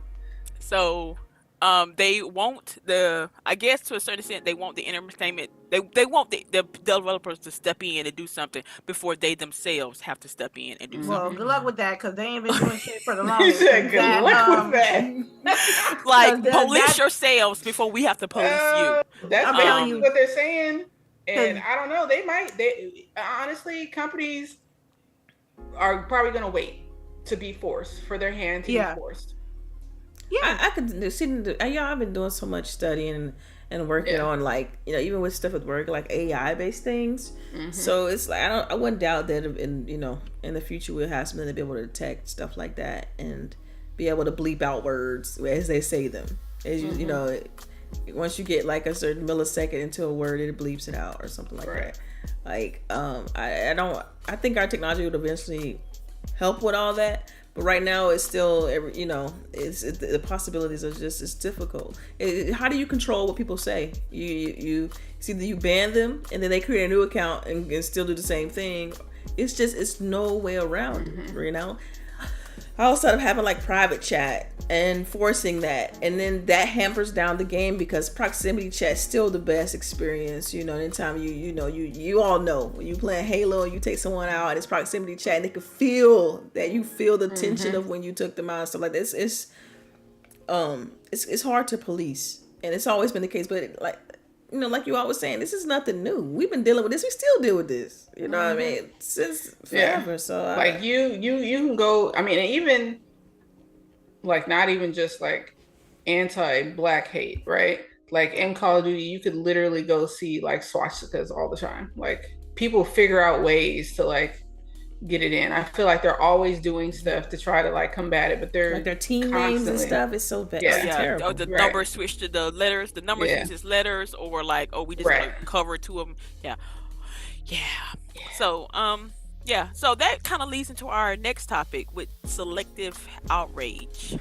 So, they want I guess to a certain extent, they want the entertainment. They want the developers to step in and do something before they themselves have to step in and do something. Well, good luck with that, because they ain't been doing shit for the longest. You said good luck with that. Police yourselves before we have to police you. That's basically what they're saying. And I don't know. They honestly, companies are probably going to wait to be forced, for their hand to be forced. Yeah, I could see. I've been doing so much studying and working on even with stuff at work, like AI based things. So it's like I wouldn't doubt that in the future we'll have something to be able to detect stuff like that and be able to bleep out words as they say them. As you know, once you get like a certain millisecond into a word, it bleeps it out or something like that. I think our technology would eventually help with all that, but right now it's still the possibilities are just, it's difficult. How do you control what people say? You see that you ban them and then they create a new account and still do the same thing. It's no way around it, outside of having like private chat and forcing that, and then that hampers down the game because proximity chat is still the best experience. Anytime you all know when you playing Halo and you take someone out, it's proximity chat and they can feel that you feel the tension of when you took them out and stuff like this. It's hard to police, and it's always been the case, but like you always saying, this is nothing new. We've been dealing with this. We still deal with this. You know what I mean? Since forever. So you can go. I mean, even not even just like anti-black hate, right? Like in Call of Duty, you could literally go see like swastikas all the time. Like people figure out ways to get it in. I feel like they're always doing stuff to try to like combat it, but they're like their team names and stuff. It's so bad. It's terrible. Or the number switch to the letters. The number switches letters, or like, oh, we just gonna cover two of them. Yeah. So so that kind of leads into our next topic with selective outrage.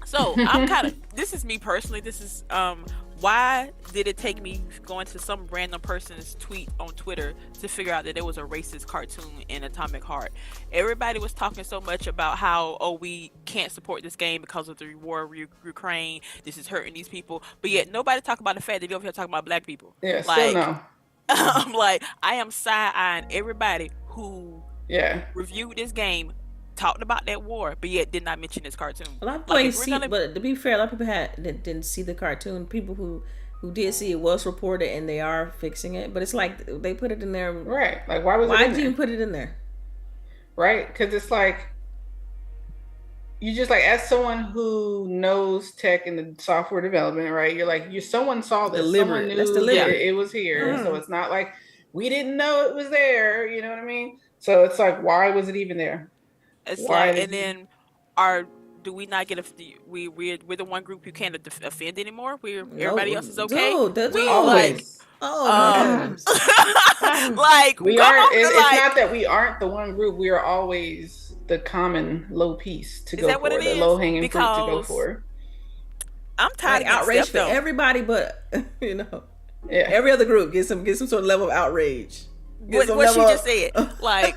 So I'm kind of, this is me personally. This is why did it take me going to some random person's tweet on Twitter to figure out that there was a racist cartoon in Atomic Heart? Everybody was talking so much about how, oh, we can't support this game because of the war of Ukraine. This is hurting these people, but yet nobody talk about the fact that you're over here talking about black people. Yeah, like, still no. I'm like, I am side-eyeing everybody who reviewed this game, talked about that war, but yet did not mention this cartoon. A lot of people but to be fair, a lot of people that didn't see the cartoon. People who did see it was reported, and they are fixing it. But it's like they put it in there, right? Like, why did you even put it in there? Right? Because it's like, you just like, as someone who knows tech and the software development, right? You're like, someone saw this, someone knew it was here, so it's not like we didn't know it was there. You know what I mean? So it's like, why was it even there? It's why like, and then do we not get we're the one group who can't offend anymore? Everybody else is okay. Dude, that's always. Like we aren't. It's not that we aren't the one group. We are always the common low piece to go for, the low hanging fruit to go for. I'm tired of outrage for everybody, but every other group get some sort of level of outrage. What she just said, like,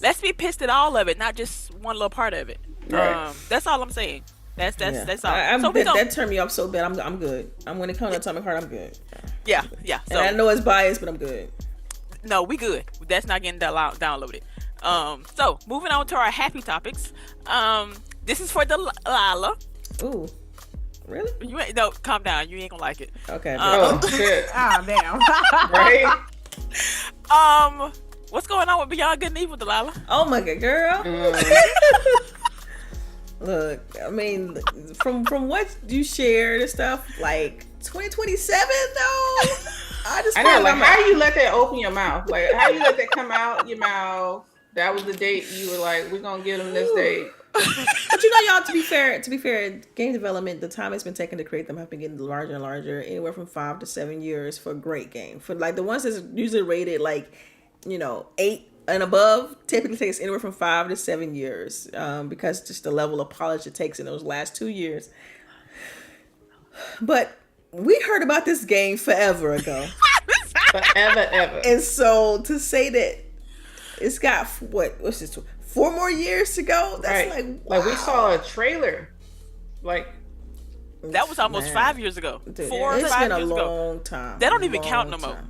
let's be pissed at all of it, not just one little part of it. Right. That's all I'm saying. That's all. That turned me off so bad. I'm good. When it comes to Atomic Heart, I'm good. Yeah. So, and I know it's biased, but I'm good. No, we good. That's not getting downloaded. So moving on to our happy topics. This is for Delilah. Ooh, really? No, calm down. You ain't gonna like it. Okay. Shit. Oh damn. Right. What's going on with Beyond Good and Evil, Delilah? Oh my god, girl. Look, I mean, from what you shared and stuff, like 2027 though. I know, like, how you let that open your mouth? Like, how you let that come out your mouth? That was the date you were like, we're gonna give them this date. But you know, y'all, to be fair, game development, the time it's been taking to create them have been getting larger and larger, anywhere from 5 to 7 years for a great game. For like the ones that's usually rated like, 8 and above, typically takes anywhere from 5 to 7 years, because just the level of polish it takes in those last 2 years. But we heard about this game forever ago. Forever. And so to say that it's got what's this, 4 more years to go? That's right. Like we saw a trailer. Like, that was almost 5 years ago. Dude, 4 or 5 years ago. It's been a long time. That don't even count no more.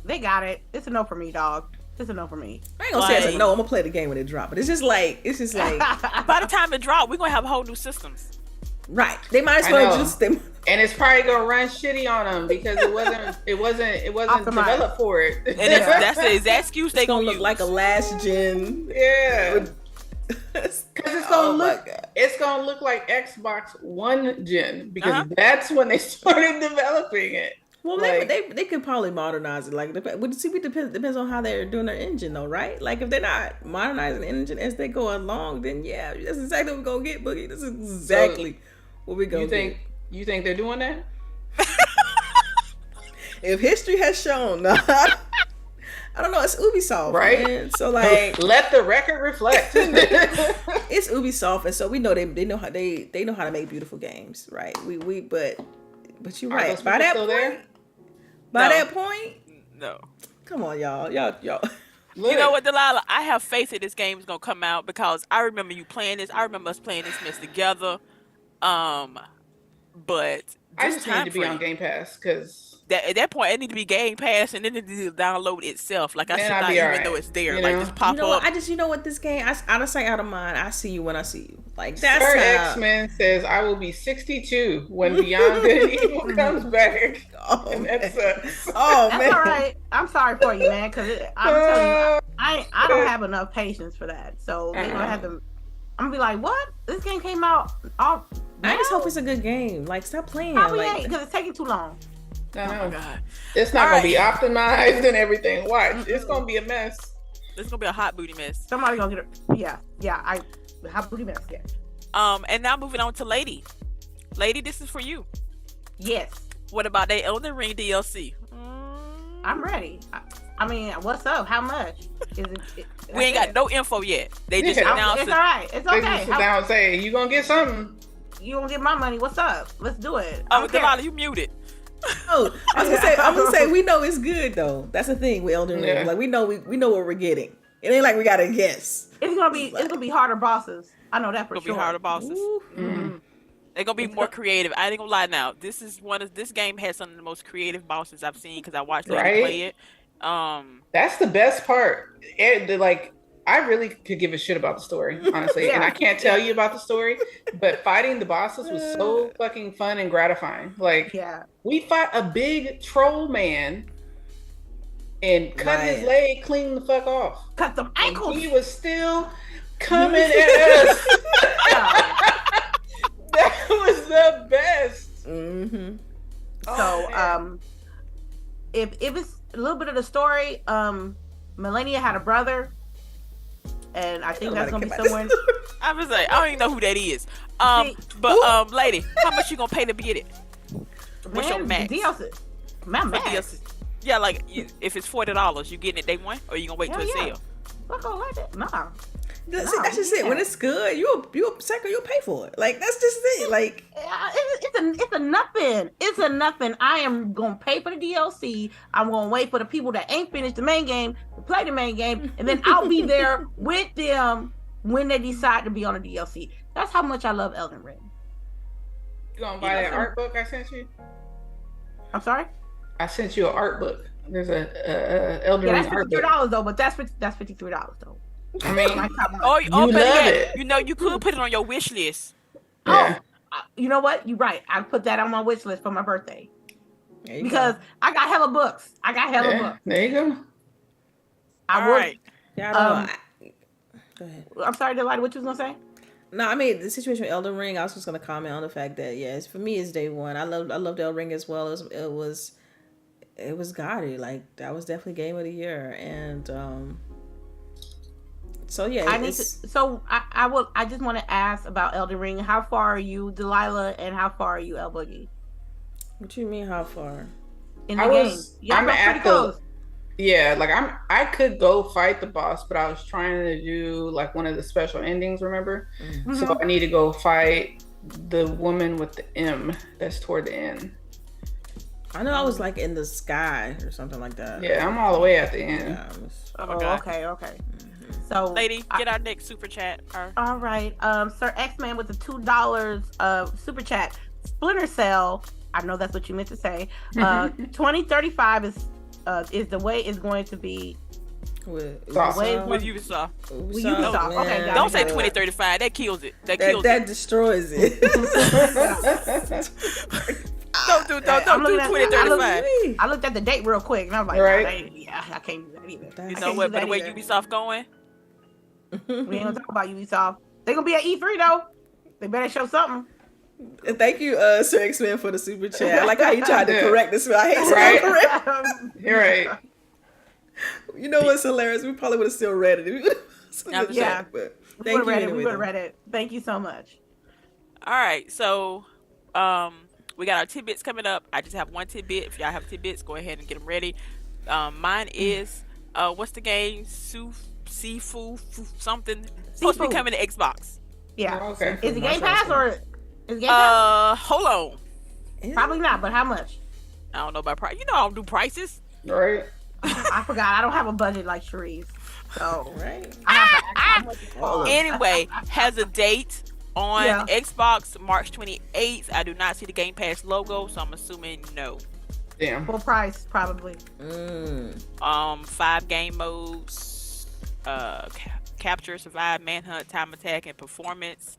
They got it. It's a no for me, dog. It's a no for me. I ain't gonna say it's a no. I'm gonna play the game when it drops. But it's just like by the time it drops, we're gonna have whole new systems. Right. They might as well just them. And it's probably gonna run shitty on them because it wasn't developed for it. And that's the exact excuse they gonna look use. like a last gen. Yeah. Because it's gonna look like Xbox One gen because that's when they started developing it. Well, like, they could probably modernize it. Like, depends on how they're doing their engine, though, right? Like, if they're not modernizing the engine as they go along, then yeah, that's exactly what we're gonna get, Boogie. This is exactly what we're gonna get. You think they're doing that? If history has shown, I don't know. It's Ubisoft, right? Man. So like, let the record reflect. It's Ubisoft, and so we know they know how to make beautiful games, right? But you're right. By that point, no. Come on, y'all. Look. You know what, Delilah? I have faith that this game is gonna come out because I remember you playing this. I remember us playing this mess together. But I just need to be on Game Pass because at that point it need to be Game Pass and then it need to download itself. Like I should not even know it's there. Like just pop up. You know what? This game, out of sight, out of mind. I see you when I see you. Like that's Sir X-Men says I will be 62 when Beyond Good and Evil comes back. Oh, and that sucks. Oh man. That's all right. I'm sorry for you, man. Because I'm telling you, I don't have enough patience for that. So they're gonna have to. I'm gonna be like, what? This game came out. I just hope it's a good game. Like, stop playing. Probably ain't because it's taking too long. I know. Oh my God. It's not gonna be optimized and everything. Watch. It's gonna be a mess. It's gonna be a hot booty mess. Somebody gonna get it. Yeah. Hot booty mess. Yeah. And now moving on to Lady. Lady, this is for you. Yes. What about that Elden Ring DLC? I'm ready. I mean, what's up? How much? Is it? We ain't got no info yet. They just Yeah. announced It's it. all right. It's They okay. just sit down and say, you gonna get something. You gonna get my money? What's up? Let's do it. I Oh, don't care. Delilah, you muted. Oh, I'm gonna say we know it's good though. That's the thing with Elden Ring. Yeah. Like we know what we're getting. It ain't like we gotta guess. It's gonna be harder bosses. I know that for It's sure. gonna be harder bosses. Ooh. Mhm. They're gonna be more creative. I ain't gonna lie now. This game has some of the most creative bosses I've seen because I watched Lady Right? play it. That's the best part. I really could give a shit about the story, honestly. And I can't tell you about the story, but fighting the bosses was so fucking fun and gratifying. Like, Yeah. we fought a big troll man and cut his Right. leg clean the fuck off. Cut them And ankles. he was still coming at us. That was the best. Mm-hmm. So, man. if it's a little bit of the story, Melania had a brother, and I think that's gonna be somewhere. I was like, I don't even know who that is. Lady, how much you gonna pay to get it? What's your max? DLC. My For max. DLC? Yeah, like if it's $40, you getting it day one, or you gonna wait till Hell it's yeah. sale? Look like that. Nah. That's just it. When it's good, you a sucker. You'll pay for it. Like that's just it. Like It's a nothing. It's a nothing. I am gonna pay for the DLC. I'm gonna wait for the people that ain't finished the main game to play the main game, and then I'll be there with them when they decide to be on the DLC. That's how much I love Elden Ring. You gonna buy that art book I sent you? I'm sorry. I sent you an art book. There's a Elden Yeah, Ring that's art book. $53 though. But that's $53 though. I mean, My top line. Oh, You better love yet, it. you know, you could put it on your wish list. yeah. You know what? You're right. I put that on my wish list for my birthday there you because go. I got hella books. I got hella Yeah, books. there you go. I All would. right. Yeah, I don't know. Go ahead. I'm sorry, Delilah. What you was gonna say? No, I mean the situation with Elden Ring. I was just gonna comment on the fact that yes, for me it's day one. I loved Elden Ring as well. It was gaudy. Like that was definitely game of the year. And so yeah, I just want to ask about Elden Ring. How far are you, Delilah, and how far are you, LBOOGIE? What you mean? How far? In the I game, was- y'all I'm got at pretty the- close. Yeah, like I could go fight the boss, but I was trying to do like one of the special endings, remember? Mhm. So I need to go fight the woman with the M that's toward the end. I know I was like in the sky or something like that. Yeah, I'm all the way at the end. Yeah, I was- Oh my Oh, God. okay. So, Lady, get our next super chat. all right. Sir X-Man with the $2 super chat. Splinter Cell. I know that's what you meant to say. 2035 is the way it's going to be. with Soft. With Ubisoft. Ubisoft. Okay, man. got it, Don't say got it. 2035. That kills it. That kills That it. destroys it. Don't do I'm looking at- 2035. I looked at the date real quick and I was like, Right. nah, I can't do that either. You I know can't what? do By the that way either. Ubisoft going, We ain't gonna talk about Ubisoft. They gonna be at E3 though. They better show something. Thank you, Sir X-Men, for the super chat. I like how you tried to Yeah. correct this. I hate Right. correct. You're right. You know what's hilarious? We probably would have still read it. Yeah. But We thank would have you read it. anyway, We would have though. read it. Thank you so much. all right. So, we got our tidbits coming up. I just have one tidbit. If y'all have tidbits, go ahead and get them ready. Mine is what's the game? Sifu something supposed to be Sifu. coming to Xbox. Yeah. Oh, okay. Is it Game Pass or is it Game Pass? Hold on. Probably not, but how much? I don't know about price. You know I don't do prices. Right. I forgot. I don't have a budget like CHAREECE. So Right. I have to ask how much it costs. Anyway, has a date on Yeah. Xbox March 28th. I do not see the Game Pass logo, so I'm assuming no. Damn. Full price, probably. 5 game modes, capture, survive, manhunt, time attack, and performance.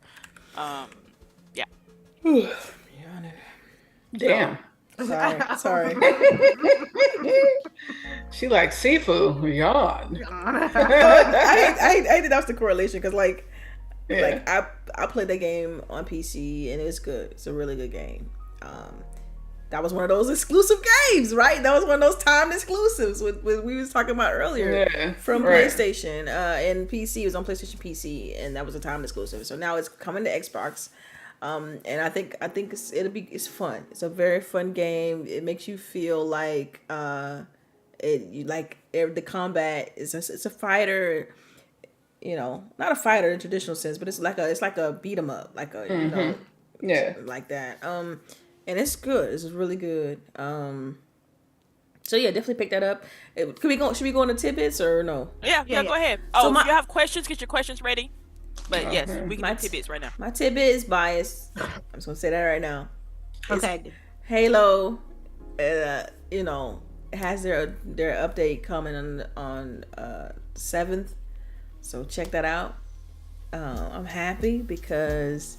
Damn. Sorry. She like seafood. Yawn. I denounced the correlation because like Yeah. I played that game on PC and it's good. It's a really good game. that was one of those exclusive games, right? That was one of those timed exclusives with we was talking about earlier from PlayStation and PC. It was on PlayStation PC, and that was a timed exclusive. So now it's coming to Xbox, and I think it's fun. It's a very fun game. It makes you feel like the combat is it's a fighter. You know, not a fighter in traditional sense, but it's like a beat 'em up, like a you know, like that. And it's good. It's really good. So yeah, definitely pick that up. Should we go into tidbits or no? Yeah, go ahead. Oh, if you have questions, get your questions ready. But yes, we can do tidbits right now. My tidbit is biased. I'm just gonna say that right now. Okay. Halo, you know, has their update coming on 7th. So check that out. I'm happy because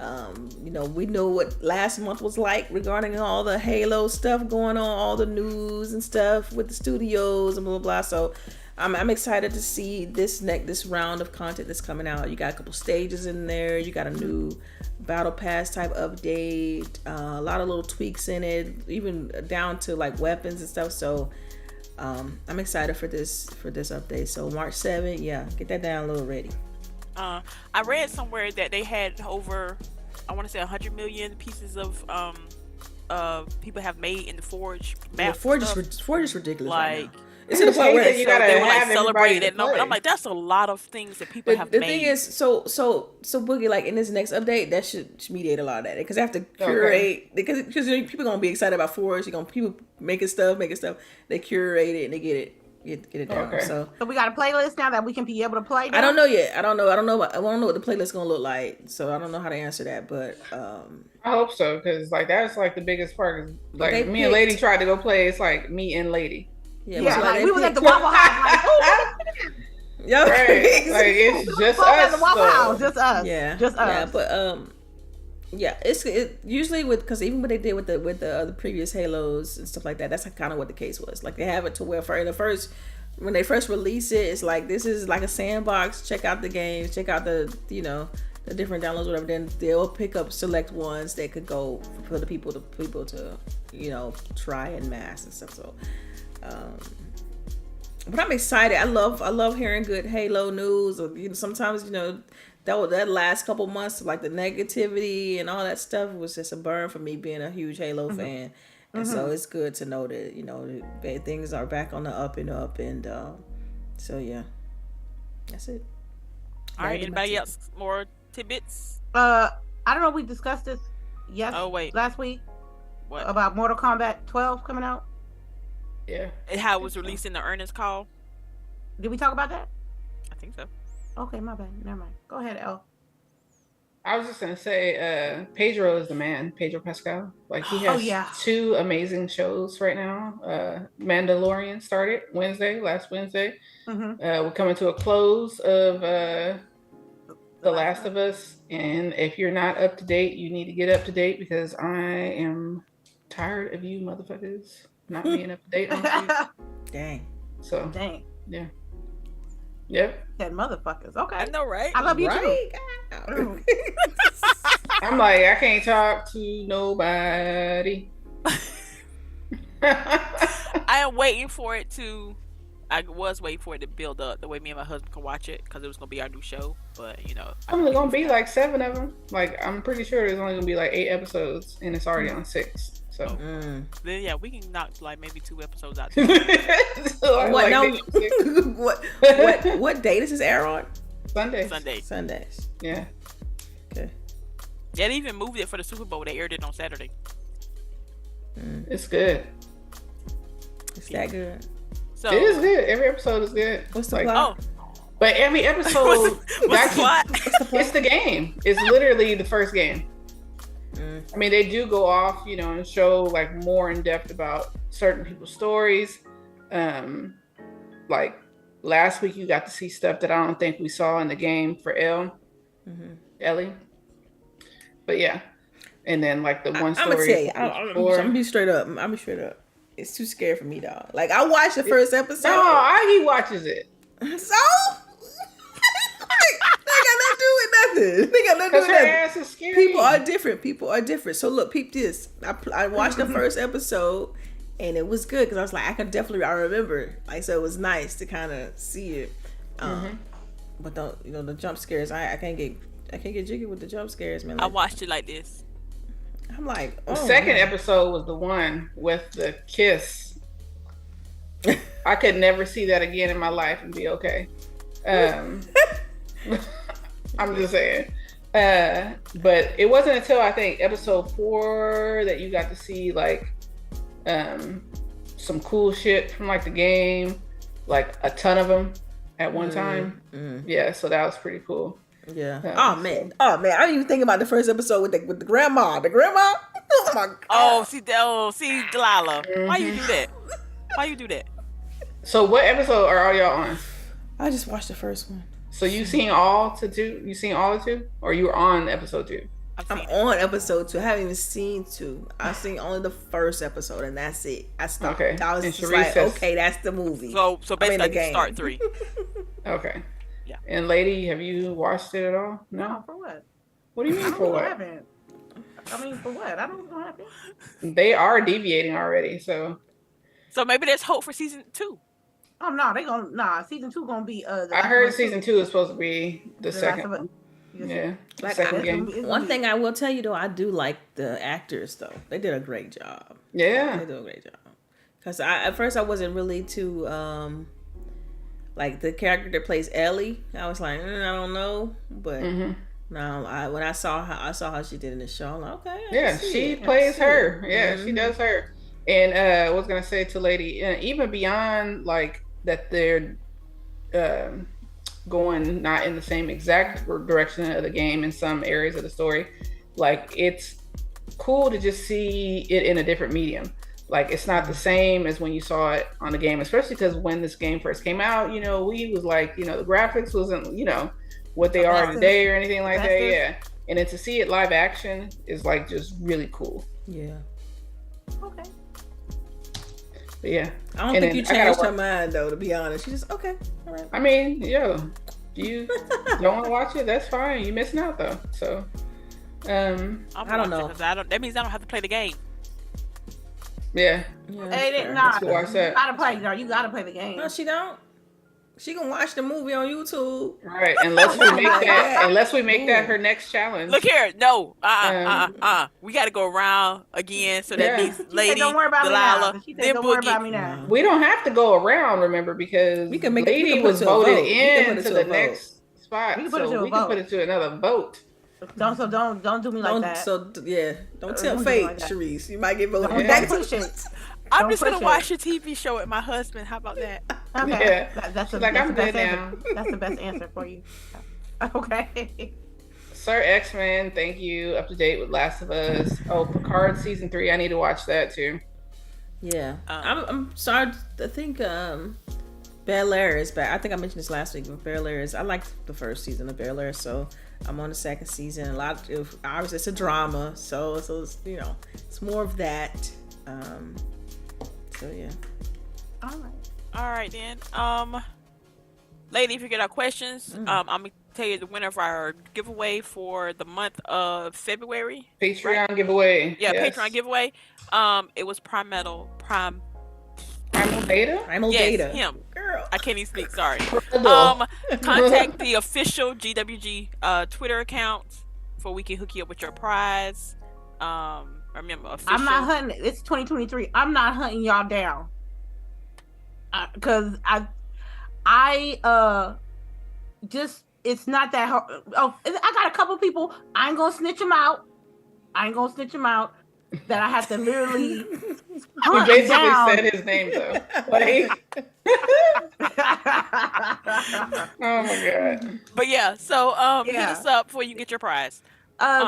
you know, we know what last month was like regarding all the Halo stuff going on, all the news and stuff with the studios and blah blah blah. So I'm excited to see this round of content that's coming out. You got a couple stages in there. You got a new battle pass type update. A lot of little tweaks in it, even down to like weapons and stuff. So I'm excited for this update. So March 7th, yeah, get that download ready. I read somewhere that they had over, I want to say 100 million pieces of people have made in the Forge. Yeah, Forge is ridiculous. Like, right now. It's to the point where you gotta they were have like celebrating that number. play. I'm like, that's a lot of things that people have made. The thing is, so Boogie, like in this next update, that should mediate a lot of that because they have to curate because you know, people gonna be excited about Forge. People making stuff. They curate it and they get it down. Okay. So we got a playlist now that we can be able to play now? I don't know yet. I don't know what the playlist is gonna look like. So I don't know how to answer that, but I hope so because like that's like the biggest part. Like me and Lady tried to go play. It's like me and Lady. Yeah, like we was at the Waffle House. Like, yeah, right. Like it's just us. At the Waffle House, just us. Yeah, just us. Yeah, but yeah, it usually because even what they did with the previous Halos and stuff like that, that's kind of what the case was. Like they have it to where when they first release it, it's like this is like a sandbox. Check out the games, check out the the different downloads, whatever. Then they'll pick up select ones that could go for the people to try and mass and stuff. So. But I'm excited. I love hearing good Halo news. Or sometimes that last couple months, like the negativity and all that stuff, was just a burn for me being a huge Halo fan. And so it's good to know that things are back on the up and up. And so yeah, that's it. All right. Anybody else more tidbits? I don't know. We discussed this. Yes. Oh wait. Last week. What about Mortal Kombat 12 coming out? Yeah. And how it was released in the earnings call. Did we talk about that? I think so. Okay, my bad. Never mind. Go ahead, El. I was just gonna say, Pedro is the man. Pedro Pascal. Like he has 2 amazing shows right now. Mandalorian started last Wednesday. We're coming to a close of The Last of Us, and if you're not up to date, you need to get up to date because I am tired of you motherfuckers not being up to date on TV. Dang. So dang. Yeah. Yep. That motherfuckers. Okay. I know, right? I love you too. I'm like, I can't talk to nobody. I am waiting for it to. I was waiting for it to build up the way me and my husband can watch it because it was gonna be our new show. But only gonna be like 7 of them. Like I'm pretty sure there's only gonna be like 8 episodes, and it's already on 6. So then yeah, we can knock like maybe 2 episodes out. What day does this air on? Sundays. Yeah. Okay. Yeah, they even moved it for the Super Bowl. They aired it on Saturday. It's good. It's that good. So it is good. Every episode is good. What's the plot? But every episode, what's the plot? It's the game. It's literally the first game. I mean, they do go off, and show like more in depth about certain people's stories. Like last week, you got to see stuff that I don't think we saw in the game for Ellie. But yeah, and then like the one story. I'm gonna be straight up. It's too scary for me, dog. Like I watched the first episode. No, he watches it. So. That got nothing to do with nothing. They got nothing to do Because with her that. ass is scary. People are different. People are different. So look, peep this. I watched the first episode, and it was good because I was like, I remember. Like, so it was nice to kind of see it. But don't, the jump scares. I can't get jiggy with the jump scares, man. Like, I watched it like this. I'm like, The second episode was the one with the kiss. I could never see that again in my life and be okay. I'm just saying. But it wasn't until I think episode 4 that you got to see like some cool shit from like the game, like a ton of them at one time. Yeah, so that was pretty cool. Yeah. Oh man. I didn't even think about the first episode with the grandma. The grandma. Oh my god. See Delilah. Why you do that? Why you do that? So what episode are all y'all on? I just watched the first one. So you seen all to 2? You seen all of 2, or you were on episode 2? I'm on episode 2. I haven't even seen 2. I've seen only the first episode, and that's it. I stopped. Okay. I was And just Charisse like, okay, that's the movie. So basically, I the need to start 3. Okay. Yeah. And lady, have you watched it at all? No, for what? What do you mean for what? I haven't. I mean, for what? I don't know what happened. They are deviating already, so maybe there's hope for season 2. Oh no, season 2 gonna be I heard season 2 is supposed to be the second one. Yeah. Like, Second game. One thing I will tell you though, I do like the actors though. They did a great job. Yeah. They did a great job. Because at first I wasn't really too like the character that plays Ellie. I was like, I don't know, but now when I saw how she did in the show, I'm like, okay. Yeah, she plays her. Yeah, she does her. And I was gonna say to lady, even beyond like that, they're going not in the same exact direction of the game in some areas of the story. Like, it's cool to just see it in a different medium. Like, it's not the same as when you saw it on the game, especially because when this game first came out, we was like, the graphics wasn't, what they are today or anything like that. Yeah. And then to see it live action is like just really cool. Yeah. Okay. But yeah. I don't think you changed her mind though, to be honest. She just, okay, all right. I mean, you don't want to watch it, that's fine. You're missing out though. So I don't know. That means I don't have to play the game. Yeah. Hey, You gotta play, girl. You gotta play the game. No, she don't. She can watch the movie on YouTube. Right, unless we make that her next challenge. Look here, no, we got to go around again. So that means lady, don't worry about Delilah, me now. She said, don't worry about me now. We don't have to go around, remember, because lady was voted into the next spot, so we can put it to another vote. Don't do me like that. So yeah, don't tell fate, like CHAREECE. You might get voted. Don't push it. I'm just gonna watch a TV show with my husband. How about that? Okay. Yeah. That's I'm good now. That's the best answer for you. Okay. Sir X-Men, thank you. Up to date with Last of Us. Oh, Picard season 3. I need to watch that too. Yeah. I'm sorry. I think Bel Air is back. I think I mentioned this last week. But Bel Air is. I liked the first season of Bel Air, so I'm on the second season. Obviously it's a drama, so it's, it's more of that. So yeah. All right then. Lady, if you get our questions, I'm gonna tell you the winner of our giveaway for the month of February. Patreon giveaway. Yeah, yes. Patreon giveaway. It was Primal Beta? Primal yes, Beta. Him. Girl. I can't even speak, sorry. Contact the official GWG Twitter account for we can hook you up with your prize. Remember, official. I'm not hunting. It's 2023. I'm not hunting y'all down. Cause I just, it's not that hard. Oh, I got a couple people. I ain't gonna snitch them out. That I have to literally hunt basically down. said his name though. Like, oh my god. But yeah, so hit us up before you get your prize.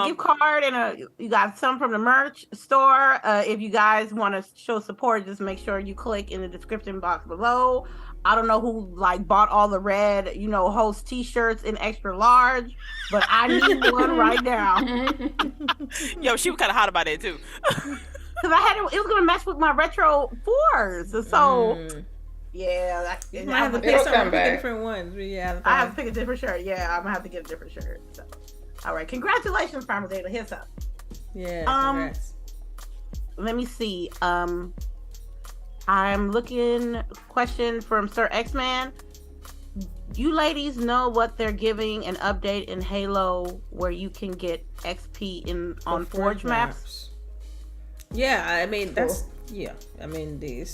Gift card and you got some from the merch store. If you guys want to show support, just make sure you click in the description box below. I don't know who bought all the red, host t-shirts in extra large, but I need one right now. Yo, she was kind of hot about it too. Because it was gonna mess with my retro 4s. So yeah, I have to pick some different ones. Yeah, I have to pick a different shirt. Yeah, I'm gonna have to get a different shirt. So. All right. Congratulations, Farmer Data. Here's up. Yeah. Congrats. Let me see. I'm looking. Question from Sir X-Man. You ladies know what they're giving an update in Halo where you can get XP on Forge maps? Yeah, I mean that's I mean they're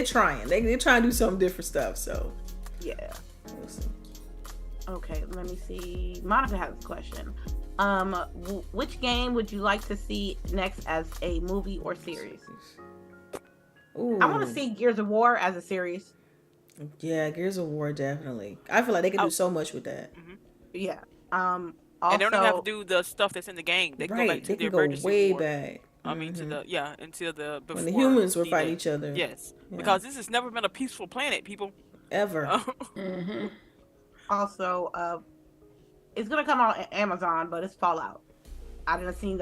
trying. They're trying to do some different stuff. So yeah, we'll see. Okay, let me see. Monica has a question. Which game would you like to see next as a movie or series? Ooh. I want to see Gears of War as a series. Yeah, Gears of War definitely. I feel like they can do so much with that. Mm-hmm. Yeah. Also, and they don't even have to do the stuff that's in the game. They can go back to the emergency way war. back. I mean, until the before when the humans were fighting each other. Yes, because this has never been a peaceful planet, people. Ever. Also, it's gonna come out on Amazon, but it's Fallout. I didn't see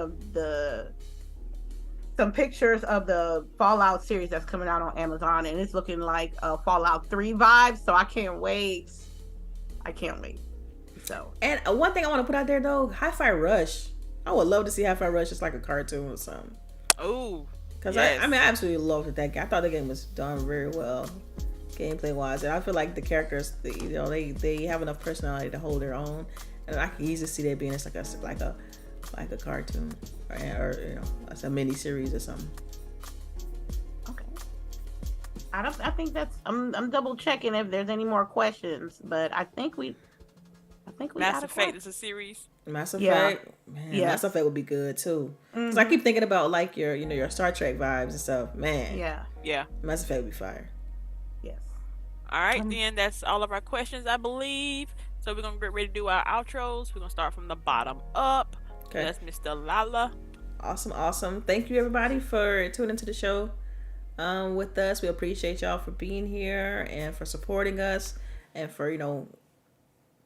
some pictures of the Fallout series that's coming out on Amazon, and it's looking like Fallout 3 vibes. So I can't wait. So, and one thing I want to put out there though, Hi-Fi Rush. I would love to see Hi-Fi Rush just like a cartoon or something. Oh, because I absolutely loved that game. I thought the game was done very well, gameplay wise, and I feel like the characters, they have enough personality to hold their own, and I can easily see that being like a cartoon or a mini series or something. Okay. I think that's I'm double checking if there's any more questions, but I think we Mass Effect is a series. Mass Effect, man, Mass Effect would be good too. Cause I keep thinking about like your Star Trek vibes and stuff, man. Yeah. Mass Effect would be fire. Yes. All right, then that's all of our questions, I believe. So we're gonna get ready to do our outros. We're gonna start from the bottom up. Okay. That's Miss Delilah. Awesome. Thank you everybody for tuning into the show with us. We appreciate y'all for being here and for supporting us and for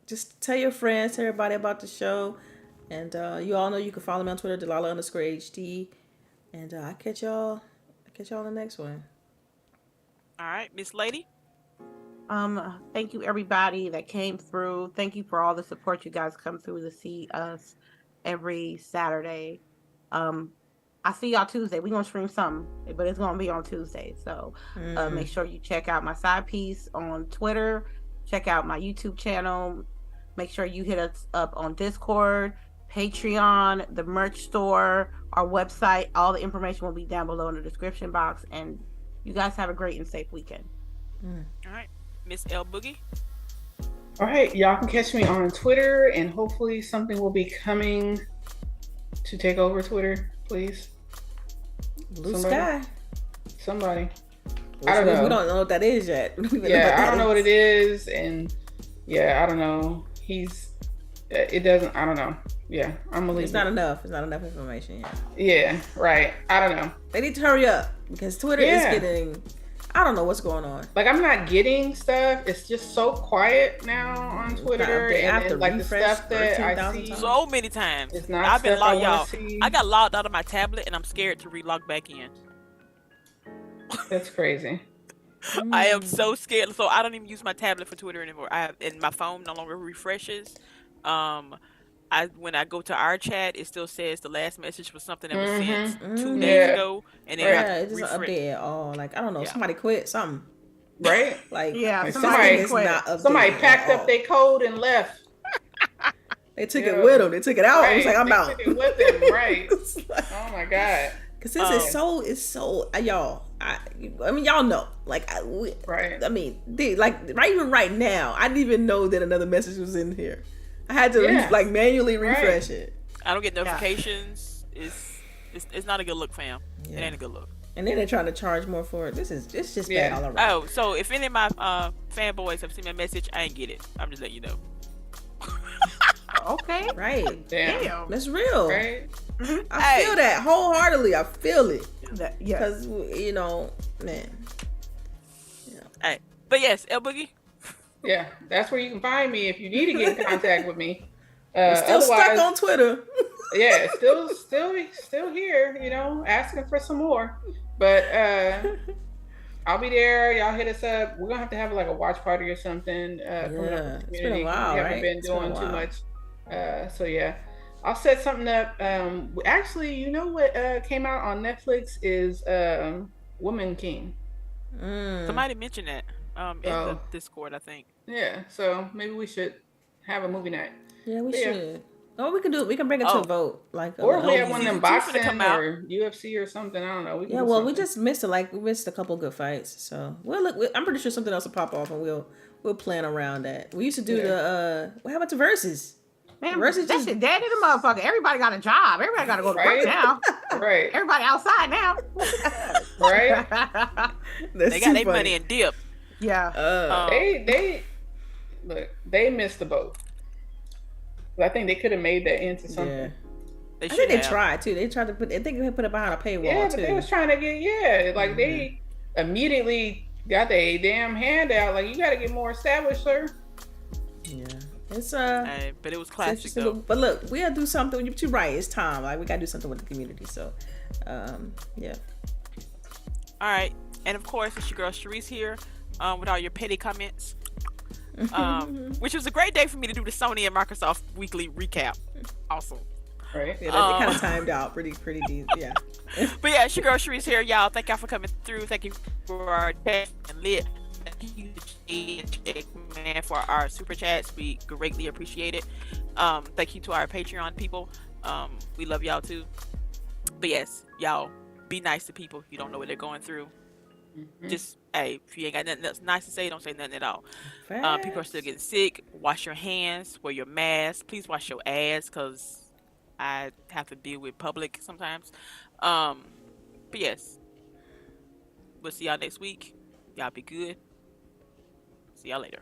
just tell your friends, tell everybody about the show. And you all know you can follow me on Twitter, Delilah_HD. And I'll catch y'all in the next one. All right, Miss Lady. Thank you everybody that came through. Thank you for all the support you guys come through to see us every Saturday. I see y'all Tuesday. We're gonna stream something, but it's gonna be on Tuesday. So make sure you check out my side piece on Twitter. Check out my YouTube channel. Make sure you hit us up on Discord, Patreon, the merch store, our website. All the information will be down below in the description box. And you guys have a great and safe weekend. All right. Miss LBOOGIE. All right. Y'all can catch me on Twitter, and hopefully something will be coming to take over Twitter, please. Blue Sky. Somebody. I don't know. We don't know what that is yet. I don't know what it is. And I don't know. I don't know. Yeah, I'm gonna leave. It's not enough. It's not enough information yet. Yeah, right. I don't know. They need to hurry up because Twitter is getting. I don't know what's going on. Like I'm not getting stuff. It's just so quiet now on Twitter, and like the stuff that I see so many times. It's not. I've been logged out. I got logged out of my tablet, and I'm scared to re-log back in. That's crazy. I am so scared. So I don't even use my tablet for Twitter anymore. And my phone no longer refreshes. When I go to our chat, it still says the last message was something that was sent 2 days ago, and then it doesn't update at all. Like I don't know, somebody quit something, right? Like somebody packed up their code and left. They took it with them. They took it out. I was like, I'm out. Took it with them, right? Oh my god. Because this is so y'all. I mean, y'all know. Like, right. I mean, even right now, I didn't even know that another message was in here. I had to manually refresh it. I don't get notifications. It's not a good look, fam. Yeah. It ain't a good look. And then they're trying to charge more for it. It's just bad all around. Oh, so if any of my fanboys have seen my message, I ain't get it. I'm just letting you know. Okay. Right. Damn. That's real. Right. I feel that wholeheartedly. I feel it. Yes. Because, man. Hey. But yes, LBOOGIE. Yeah, that's where you can find me if you need to get in contact with me. Still stuck on Twitter. Yeah, still here, asking for some more. But I'll be there. Y'all hit us up. We're gonna have to have like a watch party or something. It's been a while, we right? haven't been doing too much So yeah, I'll set something up. Actually, you know what came out on Netflix is Woman King. Somebody mentioned that in the So Discord, I think. yeah, so maybe we should have a movie night. Yeah, we But yeah. should. Oh, we can do it. We can bring it to a Oh. vote, like Or if we Oh, have one of them season 2 finna come boxing out. or UFC or something, I don't know. We can Yeah, do well, something. we just missed it. Like we missed a couple good fights, so we'll look. I'm pretty sure something else will pop off, and we'll plan around that. We used to do the what happened to versus? Man, Versus that just- shit dead in the motherfucker. Everybody got a job. Everybody got to go to Right? work now. Right, Everybody outside now. right. That's They too got their funny. money in dip. Yeah. They look. They missed the boat. I think they could have made that into something. Yeah. They I should think they have. tried too. They tried to put. I think they put it behind a paywall Yeah, but too. they was trying to get like they immediately got their damn hand out. Like you got to get more established, sir. Yeah, it's Hey, but it was it's classic interesting. though. But look, we gotta do something. You're right. It's time. Like we gotta do something with the community. So, yeah. All right, and of course it's your girl CHAREECE here, with all your petty comments. Which was a great day for me to do the Sony and Microsoft weekly recap. Awesome. Right. Yeah, that kind of timed out pretty deep. Yeah. But yeah, it's your girl CHAREECE here, y'all. Thank y'all for coming through. Thank you for our chat and lit. Thank you, man, for our super chats. We greatly appreciate it. Thank you to our Patreon people. We love y'all too. But yes, y'all be nice to people. You don't know what they're going through. Just hey, if you ain't got nothing else nice to say, don't say nothing at all. People are still getting sick. Wash your hands. Wear your mask. Please wash your ass, cause I have to deal with public sometimes. But yes, we'll see y'all next week. Y'all be good. See y'all later.